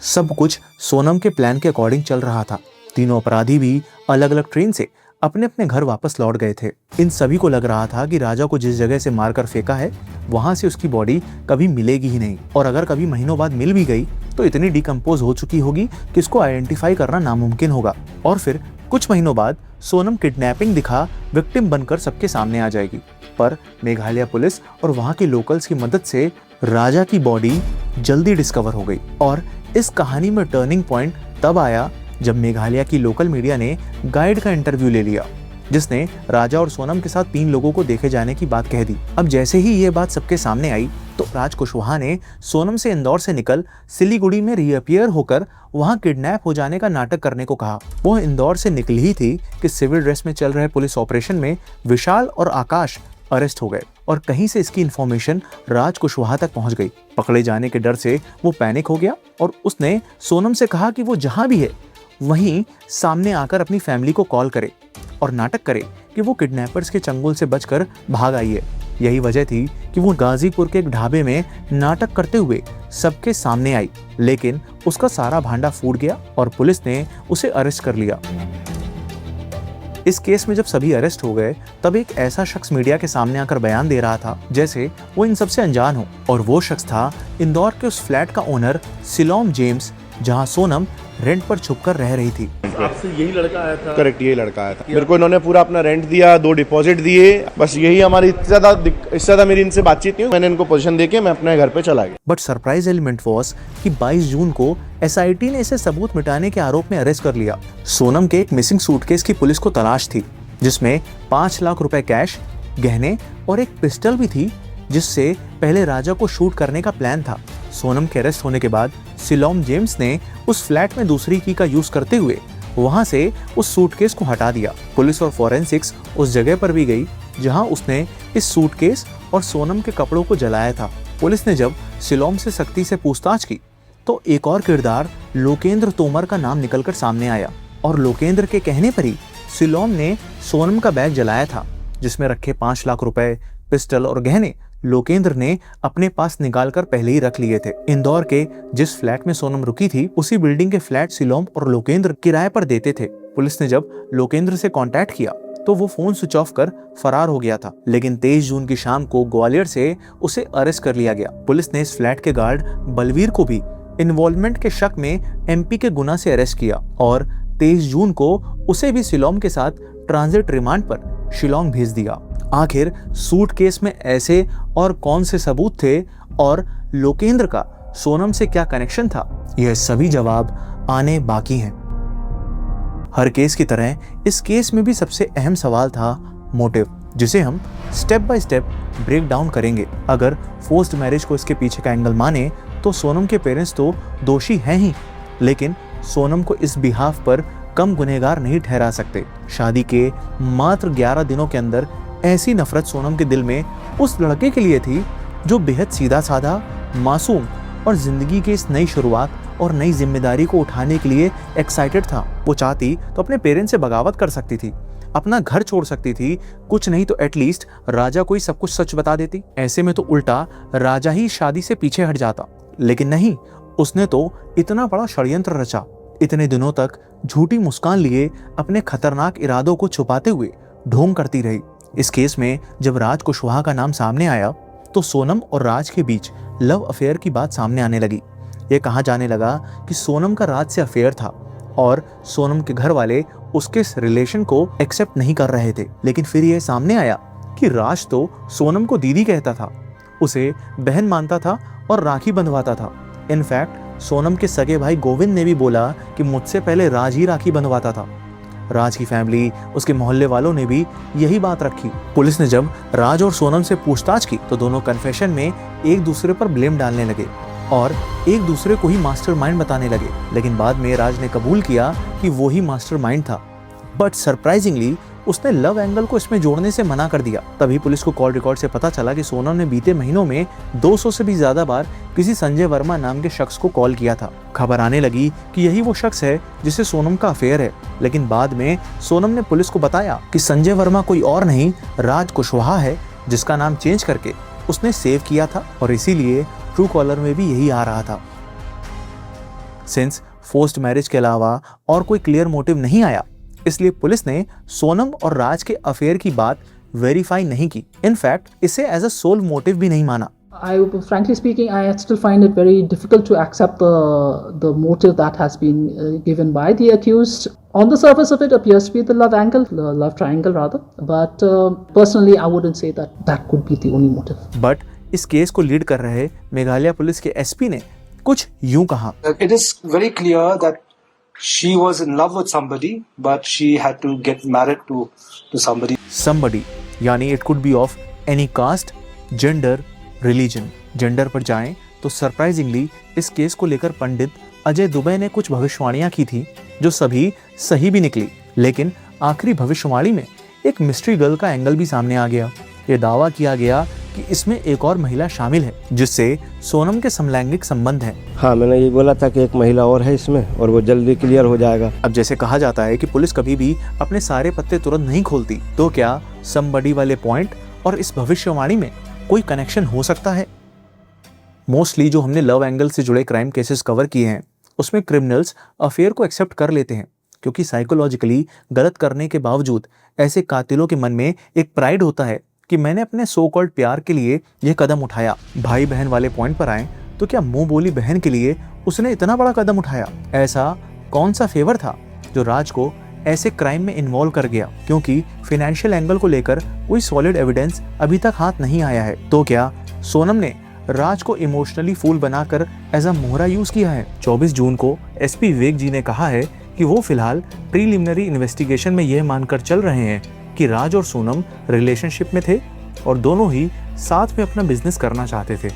सब कुछ सोनम के प्लान के अकॉर्डिंग चल रहा था। तीनों अपराधी भी अलग अलग ट्रेन से अपने अपने घर वापस लौट गए थे। इन सभी को लग रहा था कि राजा को जिस जगह से मारकर फेंका है, वहां से उसकी बॉडी कभी मिलेगी ही नहीं, और अगर कभी महीनों बाद मिल भी गई तो इतनी डिकम्पोज हो चुकी होगी कि इसको आइडेंटिफाई करना नामुमकिन होगा, और फिर कुछ महीनों बाद सोनम किडनैपिंग दिखा विक्टिम बनकर सबके सामने आ जाएगी। पर मेघालय पुलिस और वहां के लोकल्स की मदद से राजा की बॉडी जल्दी डिस्कवर हो गई, और इस कहानी में टर्निंग पॉइंट तब आया जब मेघालय की लोकल मीडिया ने गाइड का इंटरव्यू ले लिया। जिसने राजा और सोनम के साथ 3 लोगों को देखे जाने की बात कह दी। अब जैसे ही ये बात सबके सामने आई तो राज कुशवाहा ने सोनम से इंदौर से निकल सिलीगुड़ी में रीअपियर होकर वहां किडनैप हो जाने का नाटक करने को कहा। वो इंदौर से निकली ही थी कि सिविल ड्रेस में चल रहे पुलिस ऑपरेशन में विशाल और आकाश अरेस्ट हो गए और कहीं से इसकी इन्फॉर्मेशन राज कुशवाहा तक पहुंच गई। पकड़े जाने के डर से वो पैनिक हो गया और उसने सोनम से कहा कि वो जहां भी है वहीं सामने आकर अपनी फैमिली को कॉल करे और नाटक करे कि वो किडनैपर्स के चंगुल से बचकर भाग आई है। यही वजह थी कि वो गाजीपुर के एक ढाबे में नाटक करते हुए सबके सामने आई, लेकिन उसका सारा भांडा फूट गया और पुलिस ने उसे अरेस्ट कर लिया। इस केस में जब सभी अरेस्ट हो गए तब एक ऐसा शख्स मीडिया के सामने आकर बयान दे रहा था जैसे वो इन सबसे अनजान हो, और वो शख्स था इंदौर के उस फ्लैट का ओनर सिलोम जेम्स, जहां सोनम रेंट पर छुपकर रह रही थी। आपसे यही लड़का आया था? करेक्ट, यही लड़का आया था। मेरे को इन्होंने पूरा अपना रेंट दिया, 2 डिपॉजिट दिए, बस यही हमारी इससे ज्यादा मेरी इनसे बातचीत नहीं हुई। मैंने इनको पोजीशन देके मैं अपने घर पे चला गया। बट सरप्राइज एलिमेंट वाज कि 22 जून को SIT ने इसे सबूत मिटाने के आरोप में अरेस्ट कर लिया। सोनम के एक मिसिंग सूटकेस की पुलिस को तलाश थी जिसमें 5 लाख रुपए कैश, गहने और एक पिस्टल भी थी जिससे पहले राजा को शूट करने का प्लान था। सोनम के अरेस्ट होने के बाद सिलोम जेम्स ने उस फ्लैट में दूसरी की का यूज करते हुए वहां से उस सूटकेस को हटा दिया। पुलिस और फॉरेंसिक्स उस जगह पर भी गई जहां उसने इस सूटकेस और सोनम के कपड़ों को जलाया था। पुलिस ने जब सिलोम से सख्ती से पूछताछ की तो एक और किरदार लोकेंद्र तोमर का नाम निकलकर सामने आया और लोकेंद्र के कहने पर ही सिलोम ने सोनम का बैग जलाया था जिसमें रखे 5 लाख रुपए, पिस्टल और गहने लोकेंद्र ने अपने पास निकालकर पहले ही रख लिए थे। इंदौर के जिस फ्लैट में सोनम रुकी थी उसी बिल्डिंग के फ्लैट सिलोम और लोकेंद्र किराए पर देते थे। पुलिस ने जब लोकेंद्र से कांटेक्ट किया तो वो फोन स्विच ऑफ कर फरार हो गया था, लेकिन 23 जून की शाम को ग्वालियर से उसे अरेस्ट कर लिया गया। पुलिस ने इस फ्लैट के गार्ड बलवीर को भी इन्वॉल्वमेंट के शक में MP के गुना से अरेस्ट किया और 23 जून को उसे भी सिलोम के साथ ट्रांजिट रिमांड पर शिलोंग भेज दिया। आखिर सूटकेस में ऐसे और कौन से सबूत थे और लोकेंद्र का सोनम से क्या कनेक्शन था, यह सभी जवाब आने बाकी हैं। हर केस की तरह इस केस में भी सबसे अहम सवाल था मोटिव, जिसे हम step by step break down करेंगे। अगर फोर्स्ड मैरिज को इसके पीछे का एंगल माने तो सोनम के पेरेंट्स तो दोषी हैं ही, लेकिन सोनम को इस बिहाफ पर कम गुनहगार नहीं ठहरा सकते। शादी के मात्र 11 दिनों के अंदर ऐसी नफरत सोनम के दिल में उस लड़के के लिए थी जो बेहद सीधा साधा, मासूम और जिंदगी की इस नई शुरुआत और नई जिम्मेदारी को उठाने के लिए एक्साइटेड था। वो चाहती तो अपने पेरेंट्स से बगावत कर सकती थी, अपना घर छोड़ सकती थी, कुछ नहीं तो एटलीस्ट राजा को ही सब कुछ सच बता देती। ऐसे में तो उल्टा राजा ही शादी से पीछे हट जाता, लेकिन नहीं, उसने तो इतना बड़ा षड्यंत्र रचा। इतने दिनों तक झूठी मुस्कान लिए अपने खतरनाक इरादों को छुपाते हुए ढोंग करती रही। इस केस में जब राज कुशवाहा का नाम सामने आया तो सोनम और राज के बीच लव अफेयर की बात सामने आने लगी। ये कहा जाने लगा कि सोनम का राज से अफेयर था और सोनम के घर वाले उसके इस रिलेशन को एक्सेप्ट नहीं कर रहे थे। लेकिन फिर ये सामने आया कि राज तो सोनम को दीदी कहता था, उसे बहन मानता था और राखी बंधवाता था। इनफैक्ट सोनम के सगे भाई गोविंद ने भी बोला कि मुझसे पहले राज ही राखी बंधवाता था। राज की फैमिली, उसके मोहल्ले वालों ने भी यही बात रखी। पुलिस ने जब राज और सोनम से पूछताछ की तो दोनों कन्फेशन में एक दूसरे पर ब्लेम डालने लगे और एक दूसरे को ही मास्टरमाइंड बताने लगे। लेकिन बाद में राज ने कबूल किया कि वो ही मास्टरमाइंड था, बट सरप्राइजिंगली उसने लव एंगल को इसमें जोड़ने से मना कर दिया। तभी पुलिस को कॉल रिकॉर्ड से पता चला कि सोनम ने बीते महीनों में 200 से भी ज्यादा बार किसी संजय वर्मा नाम के शख्स को कॉल किया था। खबर आने लगी कि यही वो शख्स है जिसे सोनम का अफेयर है, लेकिन बाद में सोनम ने पुलिस को बताया कि संजय वर्मा कोई और नहीं, राज कुशवाहा है, जिसका नाम चेंज करके उसने सेव किया था और इसीलिए ट्रू कॉलर में भी यही आ रहा था। सिंस फोर्स्ड मैरिज के अलावा और कोई क्लियर मोटिव नहीं आया, इसलिए पुलिस ने सोनम और राज के अफेयर की बात वेरीफाई नहीं की। इनफैक्ट इसे एज अ सोल मोटिव भी नहीं माना। Frankly speaking, I still find it very difficult to accept the motive that has been given by the accused. On the surface of it appears to be the love angle, the love triangle rather. But personally, I wouldn't say that that could be the only motive. But इस केस को लीड कर रहे मेघालय पुलिस के SP ने कुछ यूं कहा। It is very clear that She was in love with somebody, but she had to get married to somebody. Somebody यानी it could be of any caste, gender, religion. Gender पर जाएं तो सरप्राइजिंगली इस केस को लेकर पंडित अजय दुबे ने कुछ भविष्यवाणियां की थी जो सभी सही भी निकली, लेकिन आखिरी भविष्यवाणी में एक मिस्ट्री गर्ल का एंगल भी सामने आ गया। ये दावा किया गया कि इसमें एक और महिला शामिल है जिससे सोनम के समलैंगिक संबंध हैं। हाँ, मैंने ये बोला था कि एक महिला और है इसमें और वो जल्दी क्लियर हो जाएगा। अब जैसे कहा जाता है कि पुलिस कभी भी अपने सारे पत्ते तुरंत नहीं खोलती, तो क्या समबडी वाले पॉइंट और इस भविष्यवाणी में कोई कनेक्शन हो सकता है? मोस्टली जो हमने लव एंगल से जुड़े क्राइम केसेस कवर किए हैं उसमें क्रिमिनल्स अफेयर को एक्सेप्ट कर लेते हैं, क्योंकि साइकोलॉजिकली गलत करने के बावजूद ऐसे कातिलों के मन में एक प्राइड होता है कि मैंने अपने सो कॉल्ड प्यार के लिए यह कदम उठाया। भाई बहन वाले पॉइंट पर आए तो क्या मुंह बोली बहन के लिए उसने इतना बड़ा कदम उठाया? ऐसा कौन सा फेवर था जो राज को ऐसे क्राइम में इन्वॉल्व कर गया? क्योंकि फाइनेंशियल एंगल को लेकर कोई सॉलिड एविडेंस अभी तक हाथ नहीं आया है। तो क्या सोनम ने राज को इमोशनली फूल बनाकर एज अ मोहरा यूज किया है? 24 जून को एसपी विवेक जी ने कहा है कि वो फिलहाल प्रीलिमिनरी इन्वेस्टिगेशन में यह मानकर चल रहे हैं कि राज और सोनम रिलेशनशिप में थे और दोनों ही साथ में अपना बिजनेस करना चाहते थे।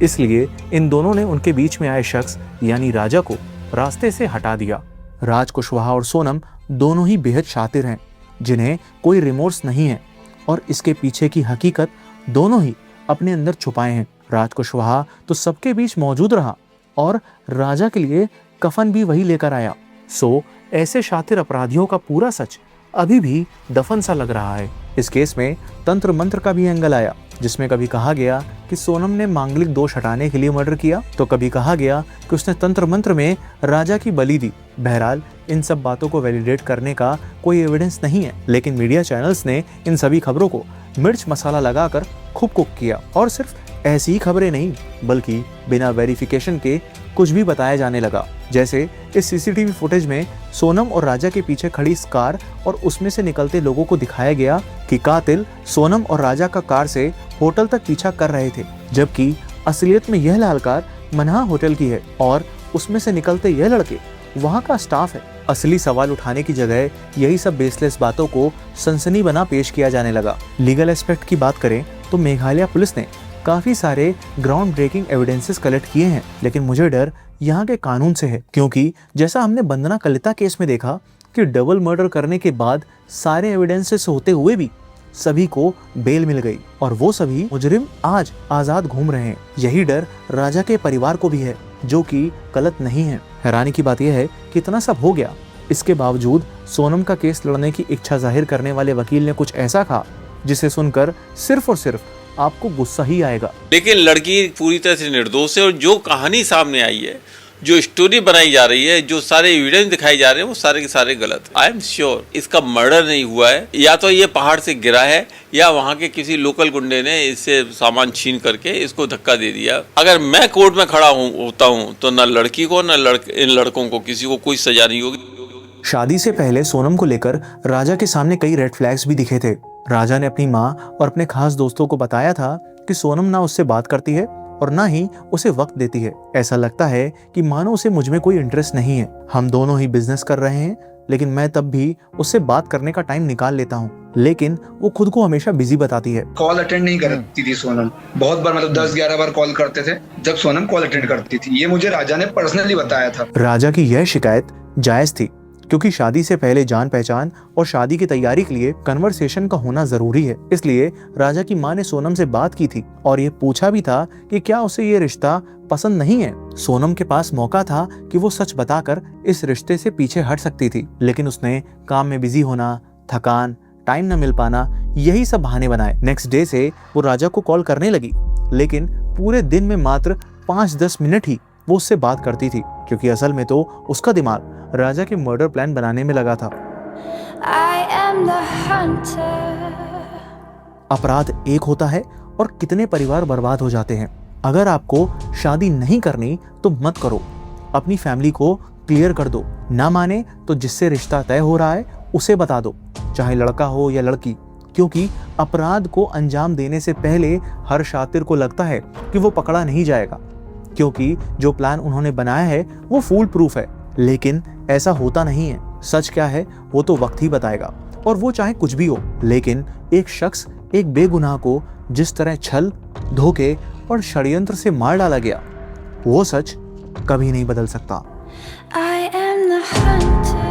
इसलिए इन दोनों ने उनके बीच में आए शख्स यानी राजा को रास्ते से हटा दिया। राज कुशवाहा और सोनम दोनों ही बेहद शातिर हैं, जिन्हें कोई रिमोर्स नहीं है और इसके पीछे की हकीकत दोनों ही अपने अंदर छुपाए हैं। राज कुशवाहा तो सबके बीच मौजूद रहा और राजा के लिए कफन भी वही लेकर आया। सो ऐसे शातिर अपराधियों का पूरा सच अभी भी दफन सा लग रहा है। इस केस में तंत्र मंत्र का भी एंगल आया, जिसमें कभी कहा गया कि सोनम ने मांगलिक दोष हटाने के लिए मर्डर किया, तो कभी कहा गया कि उसने तंत्र मंत्र में राजा की बलि दी। बहरहाल इन सब बातों को वैलिडेट करने का कोई एविडेंस नहीं है, लेकिन मीडिया चैनल्स ने इन सभी खबरों को मिर्च मसाला लगाकर खूब कुक किया और सिर्फ ऐसी ही खबरें नहीं बल्कि बिना वेरिफिकेशन के कुछ भी बताया जाने लगा। जैसे इस सीसीटीवी फुटेज में सोनम और राजा के पीछे खड़ी इस कार और उसमें से निकलते लोगों को दिखाया गया कि कातिल सोनम और राजा का कार से होटल तक पीछा कर रहे थे, जबकि असलियत में यह लाल कार मन्हा होटल की है और उसमें से निकलते यह लड़के वहाँ का स्टाफ है। असली सवाल उठाने की जगह यही सब बेसलेस बातों को सनसनी बना पेश किया जाने लगा। लीगल एस्पेक्ट की बात करें तो मेघालय पुलिस ने काफी सारे ग्राउंड ब्रेकिंग एविडेंसेस कलेक्ट किए हैं, लेकिन मुझे डर यहाँ के कानून से है, क्योंकि जैसा हमने बंदना कलिता केस में देखा कि डबल मर्डर करने के बाद सारे एविडेंसेस होते हुए भी सभी को बेल मिल गई और वो सभी मुजरिम आज आजाद घूम रहे हैं। यही डर राजा के परिवार को भी है, जो कि गलत नहीं है। हैरानी की बात यह है कि इतना सब हो गया, इसके बावजूद सोनम का केस लड़ने की इच्छा जाहिर करने वाले वकील ने कुछ ऐसा कहा जिसे सुनकर सिर्फ और सिर्फ आपको गुस्सा ही आएगा। लेकिन लड़की पूरी तरह से निर्दोष है और जो कहानी सामने आई है, जो स्टोरी बनाई जा रही है, जो सारे एविडेंस दिखाए जा रहे हैं, वो सारे के सारे गलत है। आई एम श्योर इसका मर्डर नहीं हुआ है, या तो ये पहाड़ से गिरा है या वहाँ के किसी लोकल गुंडे ने इससे सामान छीन करके इसको धक्का दे दिया। अगर मैं कोर्ट में खड़ा होता हूँ तो न लड़की को न इन लड़कों को किसी को कोई सजा नहीं होगी। शादी से पहले सोनम को लेकर राजा के सामने कई रेड फ्लैग्स भी दिखे थे। राजा ने अपनी माँ और अपने खास दोस्तों को बताया था कि सोनम ना उससे बात करती है और ना ही उसे वक्त देती है। ऐसा लगता है कि मानो उसे मुझ में कोई इंटरेस्ट नहीं है। हम दोनों ही बिजनेस कर रहे हैं, लेकिन मैं तब भी उससे बात करने का टाइम निकाल लेता हूँ, लेकिन वो खुद को हमेशा बिजी बताती है। कॉल अटेंड नहीं करती थी सोनम, बहुत बार मतलब 10-11 बार कॉल करते थे जब सोनम कॉल अटेंड करती थी। ये मुझे राजा ने पर्सनली बताया था। राजा की यह शिकायत जायज थी, क्योंकि शादी से पहले जान पहचान और शादी की तैयारी के लिए कन्वर्सेशन का होना जरूरी है। इसलिए राजा की माँ ने सोनम से बात की थी और ये पूछा भी था कि क्या उसे ये रिश्ता पसंद नहीं है। सोनम के पास मौका था कि वो सच बताकर इस रिश्ते से पीछे हट सकती थी, लेकिन उसने काम में बिजी होना, थकान, टाइम न मिल पाना, यही सब बहाने बनाए। नेक्स्ट डे से वो राजा को कॉल करने लगी, लेकिन पूरे दिन में मात्र 5-10 मिनट ही वो उससे बात करती थी, क्योंकि असल में तो उसका दिमाग राजा के मर्डर प्लान बनाने में लगा था। अपराध एक होता है और कितने परिवार बर्बाद हो जाते हैं। अगर आपको शादी नहीं करनी तो मत करो, अपनी फैमिली को क्लियर कर दो। ना माने तो जिससे रिश्ता तय हो रहा है उसे बता दो, चाहे लड़का हो या लड़की, क्योंकि अपराध को अंजाम देने से पहले हर शातिर को लगता है कि वो पकड़ा नहीं जाएगा, क्योंकि जो प्लान उन्होंने बनाया है वो फूल प्रूफ है। लेकिन ऐसा होता नहीं है। सच क्या है वो तो वक्त ही बताएगा, और वो चाहे कुछ भी हो। लेकिन एक शख्स, एक बेगुनाह को जिस तरह छल, धोखे और षड्यंत्र से मार डाला गया, वो सच कभी नहीं बदल सकता। I am the hunter.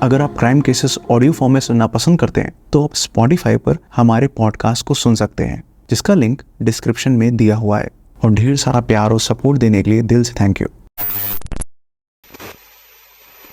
अगर आप क्राइम केसेस ऑडियो फॉर्म में सुनना पसंद करते हैं तो आप Spotify पर हमारे पॉडकास्ट को सुन सकते हैं, जिसका लिंक डिस्क्रिप्शन में दिया हुआ है। और ढेर सारा प्यार और सपोर्ट देने के लिए दिल से थैंक यू।